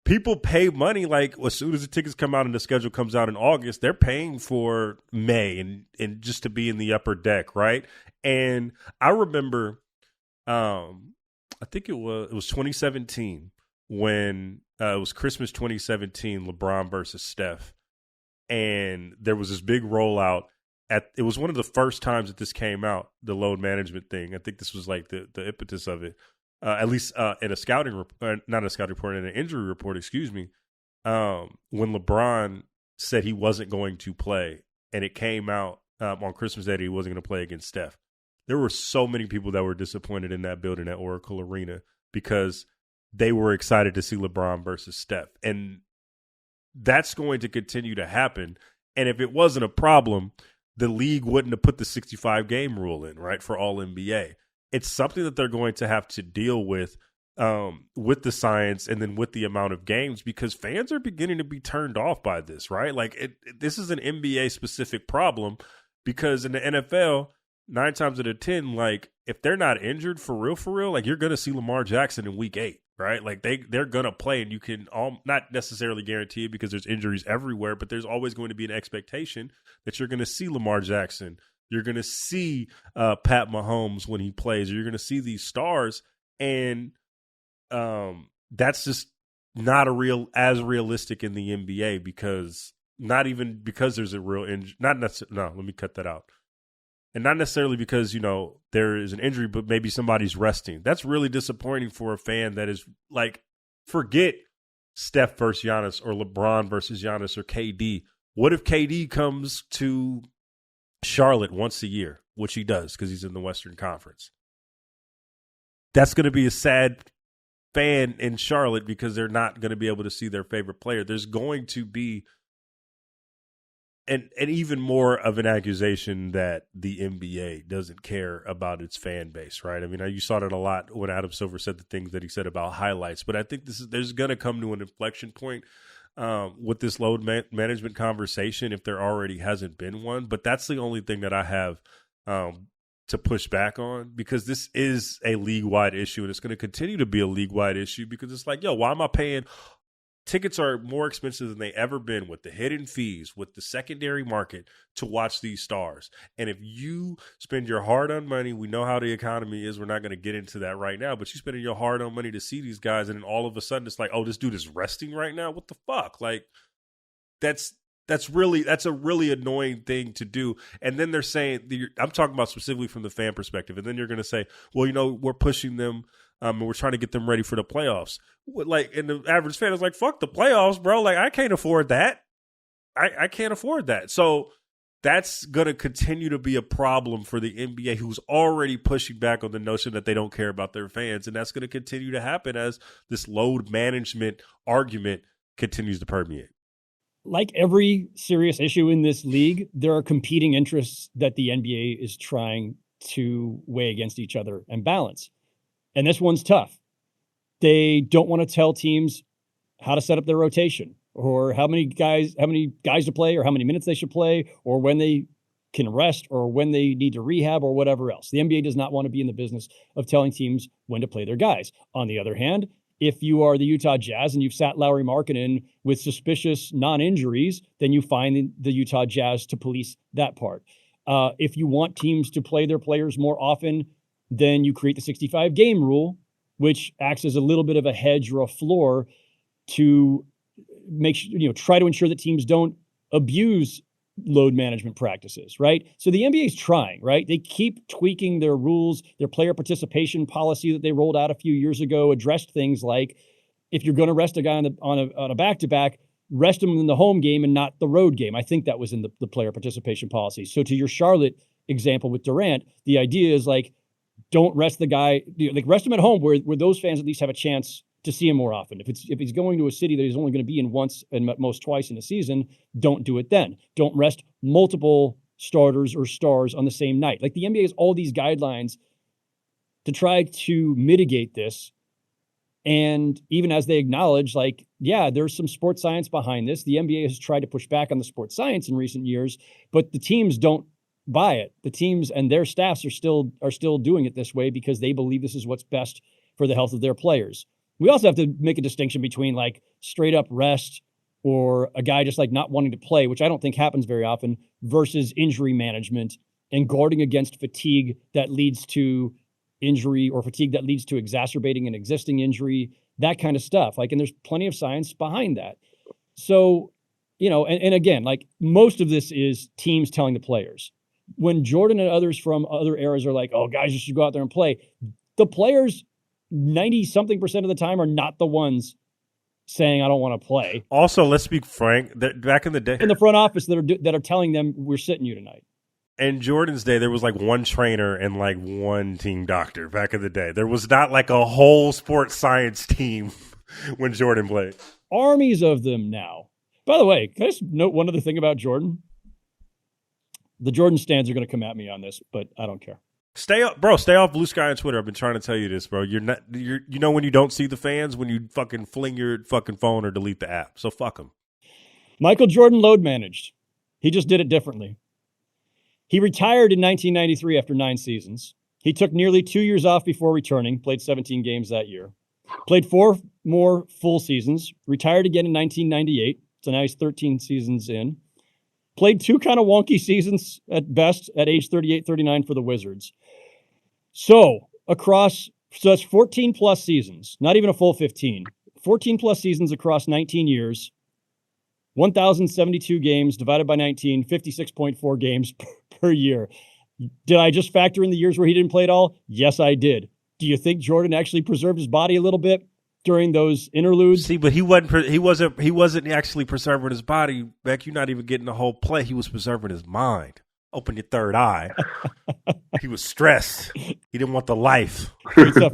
people pay money, like, as soon as the tickets come out and the schedule comes out in August, they're paying for May and just to be in the upper deck, right? And I remember, I think it was 2017 when it was Christmas 2017, LeBron versus Steph. And there was this big rollout. It was one of the first times that this came out, the load management thing. I think this was like the impetus of it, at least in a scouting report, not a scouting report, in an injury report, excuse me, when LeBron said he wasn't going to play. And it came out on Christmas Day that he wasn't going to play against Steph. There were so many people that were disappointed in that building at Oracle Arena because they were excited to see LeBron versus Steph. And that's going to continue to happen. And if it wasn't a problem, the league wouldn't have put the 65-game rule in, right, for all NBA. It's something that they're going to have to deal with the science and then with the amount of games, because fans are beginning to be turned off by this, right? Like, this is an NBA-specific problem, because in the NFL, 9 times out of 10, like, if they're not injured for real, like, you're going to see Lamar Jackson in week 8. Right, like they're gonna play, and you can not necessarily guarantee it because there's injuries everywhere, but there's always going to be an expectation that you're going to see Lamar Jackson, you're going to see Pat Mahomes when he plays, or you're going to see these stars, and that's just not as realistic in the NBA, because there's a real injury. Let me cut that out. And not necessarily because, there is an injury, but maybe somebody's resting. That's really disappointing for a fan that is like, forget Steph versus Giannis or LeBron versus Giannis or KD. What if KD comes to Charlotte once a year, which he does because he's in the Western Conference? that's going to be a sad fan in Charlotte because they're not going to be able to see their favorite player. There's going to be and even more of an accusation that the NBA doesn't care about its fan base, right? I mean, you saw that a lot when Adam Silver said the things that he said about highlights, but I think there's going to come to an inflection point with this load management conversation if there already hasn't been one. But that's the only thing that I have to push back on, because this is a league-wide issue, and it's going to continue to be a league-wide issue because it's like, yo, why am I paying – tickets are more expensive than they ever been with the hidden fees, with the secondary market to watch these stars. And if you spend your hard-earned money, we know how the economy is. We're not going to get into that right now, but you're spending your hard-earned money to see these guys, and then all of a sudden it's like, oh, this dude is resting right now? What the fuck? Like, that's a really annoying thing to do. And then they're saying, I'm talking about specifically from the fan perspective, and then you're going to say, well, we're pushing them and we're trying to get them ready for the playoffs. Like, and the average fan is like, fuck the playoffs, bro. Like, I can't afford that. I can't afford that. So that's going to continue to be a problem for the NBA, who's already pushing back on the notion that they don't care about their fans. And that's going to continue to happen as this load management argument continues to permeate. Like every serious issue in this league, there are competing interests that the NBA is trying to weigh against each other and balance. And this one's tough. They don't want to tell teams how to set up their rotation, or how many guys to play, or how many minutes they should play, or when they can rest, or when they need to rehab, or whatever else. The NBA does not want to be in the business of telling teams when to play their guys. On the other hand, if you are the Utah Jazz and you've sat Lauri Markkanen with suspicious non-injuries, then you find the Utah Jazz to police that part. If you want teams to play their players more often, then you create the 65-game rule, which acts as a little bit of a hedge or a floor to try to ensure that teams don't abuse load management practices, right? So the NBA is trying, right? They keep tweaking their rules. Their player participation policy that they rolled out a few years ago addressed things like, if you're going to rest a guy on a back-to-back, rest him in the home game and not the road game. I think that was in the player participation policy. So to your Charlotte example with Durant, the idea is like, don't rest the guy, like rest him at home where those fans at least have a chance to see him more often. If he's going to a city that he's only going to be in once and at most twice in a season, don't do it then. Don't rest multiple starters or stars on the same night. Like, the NBA has all these guidelines to try to mitigate this. And even as they acknowledge, like, yeah, there's some sports science behind this. The NBA has tried to push back on the sports science in recent years, but the teams don't buy it. The teams and their staffs are still doing it this way because they believe this is what's best for the health of their players. We also have to make a distinction between like straight up rest or a guy just like not wanting to play, which I don't think happens very often, versus injury management and guarding against fatigue that leads to injury, or fatigue that leads to exacerbating an existing injury, that kind of stuff. Like, and there's plenty of science behind that. So, and again, like, most of this is teams telling the players. When Jordan and others from other eras are like, oh, guys, you should go out there and play, the players 90-something% of the time are not the ones saying, I don't want to play. Also, let's be frank, back in the day, in the front office that are telling them, we're sitting you tonight. In Jordan's day, there was like one trainer and like one team doctor back in the day. There was not like a whole sports science team when Jordan played. Armies of them now. By the way, can I just note one other thing about Jordan? The Jordan stans are going to come at me on this, but I don't care. Stay off Blue Sky on Twitter. I've been trying to tell you this, bro. You're when you don't see the fans, when you fucking fling your fucking phone or delete the app. So fuck them. Michael Jordan load managed. He just did it differently. He retired in 1993 after 9 seasons. He took nearly 2 years off before returning, played 17 games that year. Played 4 more full seasons, retired again in 1998. So now he's 13 seasons in. Played 2 kind of wonky seasons at best at age 38, 39 for the Wizards. So that's 14 plus seasons, not even a full 15. 14 plus seasons across 19 years, 1,072 games divided by 19, 56.4 games per year. Did I just factor in the years where he didn't play at all? Yes, I did. Do you think Jordan actually preserved his body a little bit during those interludes? See, but he wasn't actually preserving his body. Beck, you're not even getting the whole play. He was preserving his mind. Open your third eye. He was stressed. He didn't want the life.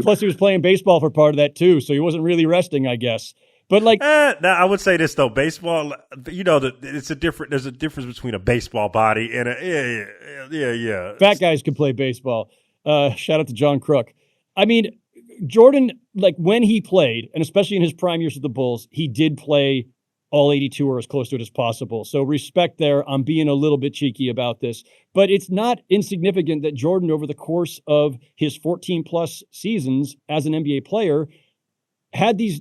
Plus, he was playing baseball for part of that too, so he wasn't really resting, I guess. But like, now I would say this though: baseball, there's a difference between a baseball body and a fat guys can play baseball. Shout out to John Crook. I mean, Jordan, like when he played, and especially in his prime years with the Bulls, he did play all 82 or as close to it as possible. So respect there. I'm being a little bit cheeky about this, but it's not insignificant that Jordan, over the course of his 14 plus seasons as an NBA player, had these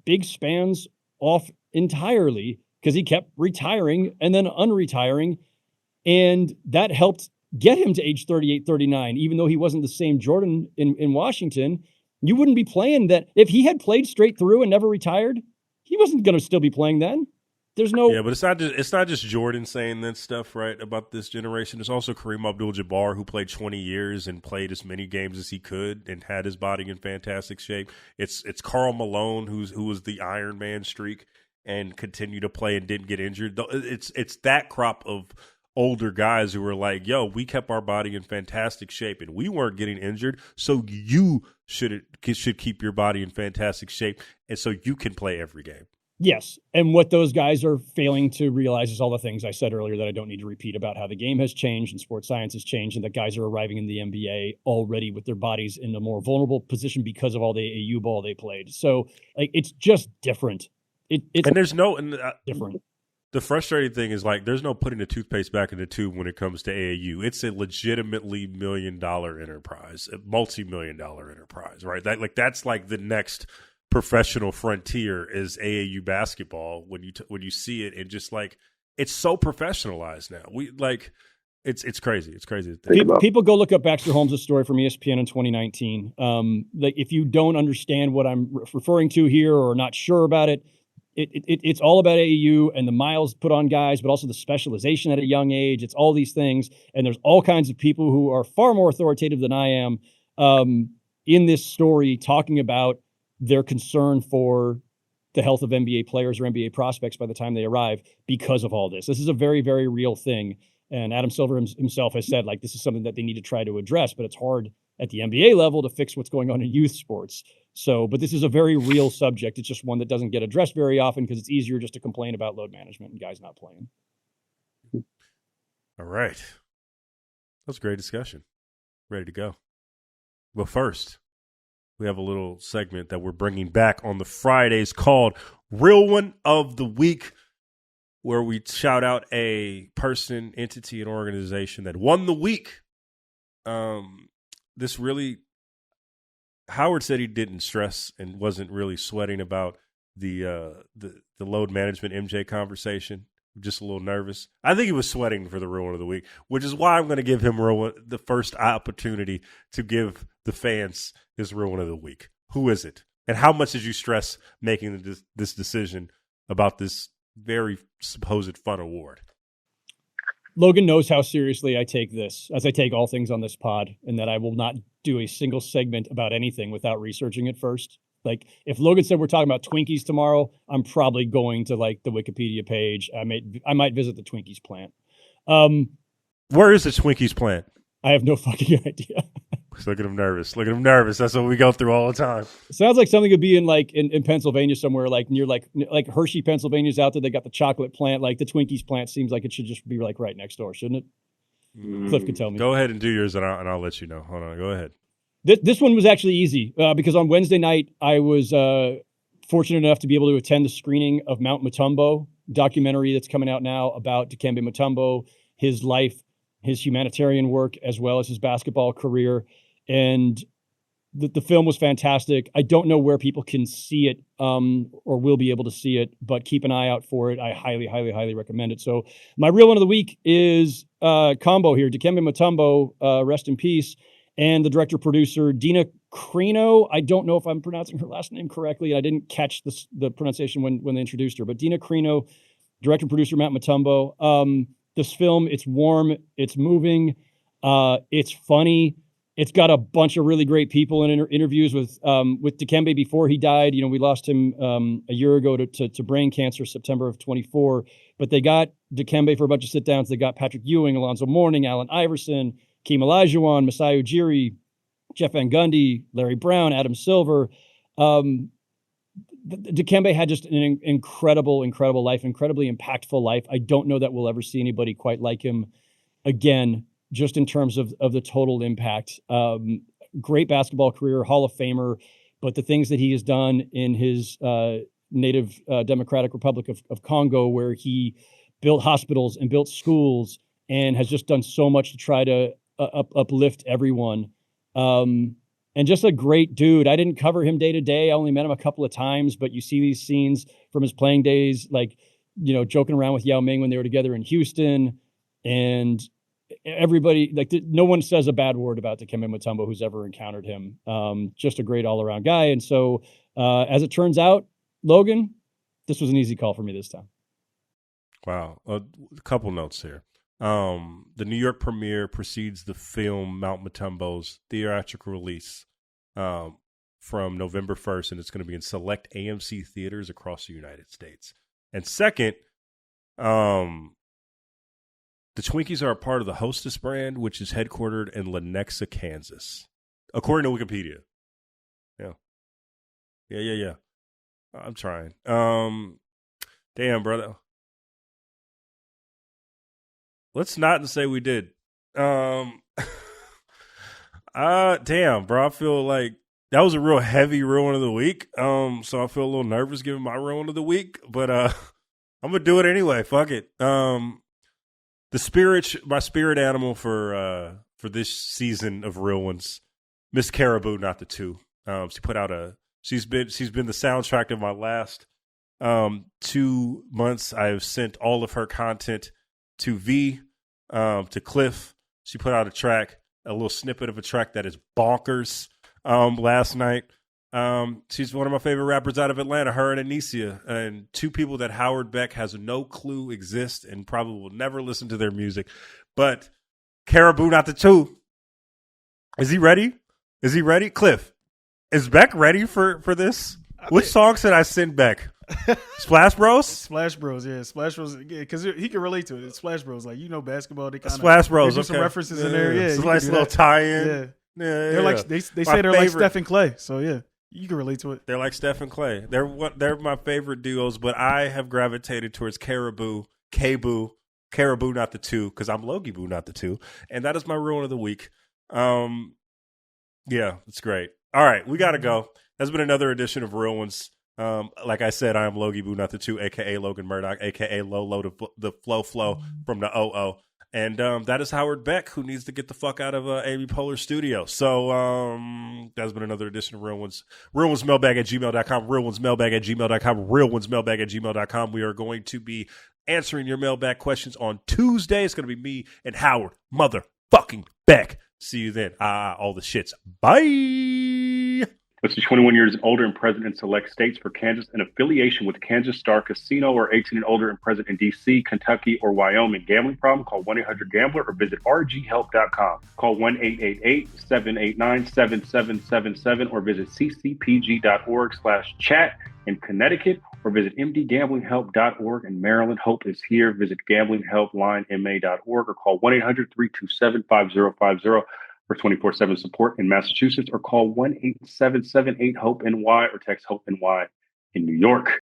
big spans off entirely because he kept retiring and then unretiring. And that helped get him to age 38, 39, even though he wasn't the same Jordan in Washington. You wouldn't be playing that. If he had played straight through and never retired, he wasn't going to still be playing then. There's no. Yeah, but it's not just Jordan saying that stuff, right, about this generation. It's also Kareem Abdul-Jabbar, who played 20 years and played as many games as he could and had his body in fantastic shape. It's Karl Malone, who was the Iron Man streak and continued to play and didn't get injured. It's that crop of older guys who were like, yo, we kept our body in fantastic shape and we weren't getting injured, so you should keep your body in fantastic shape and so you can play every game. Yes, and what those guys are failing to realize is all the things I said earlier that I don't need to repeat about how the game has changed and sports science has changed, and that guys are arriving in the NBA already with their bodies in a more vulnerable position because of all the AAU ball they played. So like, it's just different. It's and there's different. The frustrating thing is, like, there's no putting the toothpaste back in the tube when it comes to AAU. It's a legitimately $1 million enterprise, a multi-million-dollar enterprise, right? That's like the next professional frontier is AAU basketball. When you see it, and just like it's so professionalized now. It's crazy. It's crazy to think about. People go look up Baxter Holmes' story from ESPN in 2019. Like if you don't understand what I'm referring to here or not sure about it. It's all about AAU and the miles put on guys, but also the specialization at a young age. It's all these things. And there's all kinds of people who are far more authoritative than I am in this story talking about their concern for the health of NBA players or NBA prospects by the time they arrive because of all this. This is a very, very real thing. And Adam Silver himself has said, like, this is something that they need to try to address, but it's hard at the NBA level to fix what's going on in youth sports. So, but this is a very real subject. It's just one that doesn't get addressed very often because it's easier just to complain about load management and guys not playing. All right. That was a great discussion. Ready to go. But first, we have a little segment that we're bringing back on the Fridays called Real One of the Week, where we shout out a person, entity, and organization that won the week. Howard said he didn't stress and wasn't really sweating about the load management MJ conversation. Just a little nervous. I think he was sweating for the Real One of the Week, which is why I'm going to give him the first opportunity to give the fans his Real One of the Week. Who is it? And how much did you stress making this decision about this very supposed fun award? Logan knows how seriously I take this, as I take all things on this pod, and that I will not do a single segment about anything without researching it first. Like, if Logan said we're talking about Twinkies tomorrow, I'm probably going to, like, the Wikipedia page. I might visit the Twinkies plant. Where is the Twinkies plant? I have no fucking idea. Look at him nervous. That's what we go through all the time. It sounds like something could be in Pennsylvania somewhere, like near like Hershey, Pennsylvania's out there. They got the chocolate plant. Like the Twinkies plant seems like it should just be like right next door, shouldn't it? Cliff could tell me. Go ahead and do yours, and I'll let you know. Hold on. Go ahead. This one was actually easy because on Wednesday night I was fortunate enough to be able to attend the screening of Mount Mutombo documentary that's coming out now about Dikembe Mutombo, his life, his humanitarian work, as well as his basketball career. And the film was fantastic. I don't know where people can see it or will be able to see it, but keep an eye out for it. I highly, highly, highly recommend it. So my Real One of the Week is combo here. Dikembe Mutombo, rest in peace. And the director-producer, Dina Crino. I don't know if I'm pronouncing her last name correctly. I didn't catch the pronunciation when they introduced her. But Dina Crino, director-producer Matt Mutombo. This film, it's warm, it's moving, it's funny. It's got a bunch of really great people in interviews with Dikembe before he died. We lost him a year ago to brain cancer, September of 24. But they got Dikembe for a bunch of sit downs. They got Patrick Ewing, Alonzo Mourning, Allen Iverson, Keem Olajuwon, Masai Ujiri, Jeff Van Gundy, Larry Brown, Adam Silver. Dikembe had just an incredible life, incredibly impactful life. I don't know that we'll ever see anybody quite like him again, just in terms of the total impact. Great basketball career, Hall of Famer, but the things that he has done in his native Democratic Republic of Congo, where he built hospitals and built schools and has just done so much to try to uplift everyone. And just a great dude. I didn't cover him day to day. I only met him a couple of times, but you see these scenes from his playing days, like, joking around with Yao Ming when they were together in Houston. And everybody, like, no one says a bad word about Dikembe Mutombo who's ever encountered him. Just a great all-around guy. And so, as it turns out, Logan, this was an easy call for me this time. Wow. A couple notes here. The New York premiere precedes the film Mount Mutombo's theatrical release from November 1st, and it's going to be in select AMC theaters across the United States. And second, the Twinkies are a part of the Hostess brand, which is headquartered in Lenexa, Kansas, according to Wikipedia. Yeah. I'm trying. Damn, brother. Let's not say we did. Damn, bro. I feel like that was a real heavy real one of the week. So I feel a little nervous giving my real one of the week, but I'm gonna do it anyway. Fuck it. My spirit animal for this season of real ones, Miss Caribou, not the two. She put out she's been the soundtrack of my last 2 months. I have sent all of her content to V, to Cliff. She put out a little snippet of a track that is bonkers last night. She's one of my favorite rappers out of Atlanta, her and Anicia, and two people that Howard Beck has no clue exist and probably will never listen to their music. But Caribou, not the two. Is he ready? Cliff, is Beck ready for this? Which song should I send Beck? Splash Bros? Splash Bros, yeah. Splash Bros, yeah, because he can relate to it. It's Splash Bros. Like, basketball. They kind of Splash Bros, do some references in there. Yeah, it's a nice little tie-in. Yeah. They're like they say they're like Steph and Clay. So yeah, you can relate to it. They're like Steph and Clay. They're my favorite duos, but I have gravitated towards Caribou, not the two, because I'm Logie Boo, not the two. And that is my ruin of the week. Yeah, it's great. All right, we gotta go. That's been another edition of Real Ones. Like I said, I am Logie Boo, not the two, aka Logan Murdock, aka Lolo, the flow from the OO. And that is Howard Beck, who needs to get the fuck out of Amy Poehler's studio. So that's been another edition of Real Ones. RealOnesMailbag@gmail.com. RealOnesMailbag@gmail.com. RealOnesMailbag@gmail.com. We are going to be answering your mailbag questions on Tuesday. It's going to be me and Howard motherfucking Beck. See you then. All the shits. Bye. Must be 21 years and older and present in select states for Kansas and affiliation with Kansas Star Casino, or 18 and older and present in D.C., Kentucky, or Wyoming. Gambling problem? Call 1-800-GAMBLER or visit rghelp.com. Call 1-888-789-7777 or visit ccpg.org/chat in Connecticut, or visit mdgamblinghelp.org in Maryland. Hope is here. Visit gamblinghelplinema.org or call 1-800-327-5050 for 24/7 support in Massachusetts, or call 1-877-8-HOPE-NY or text HOPE-NY in New York.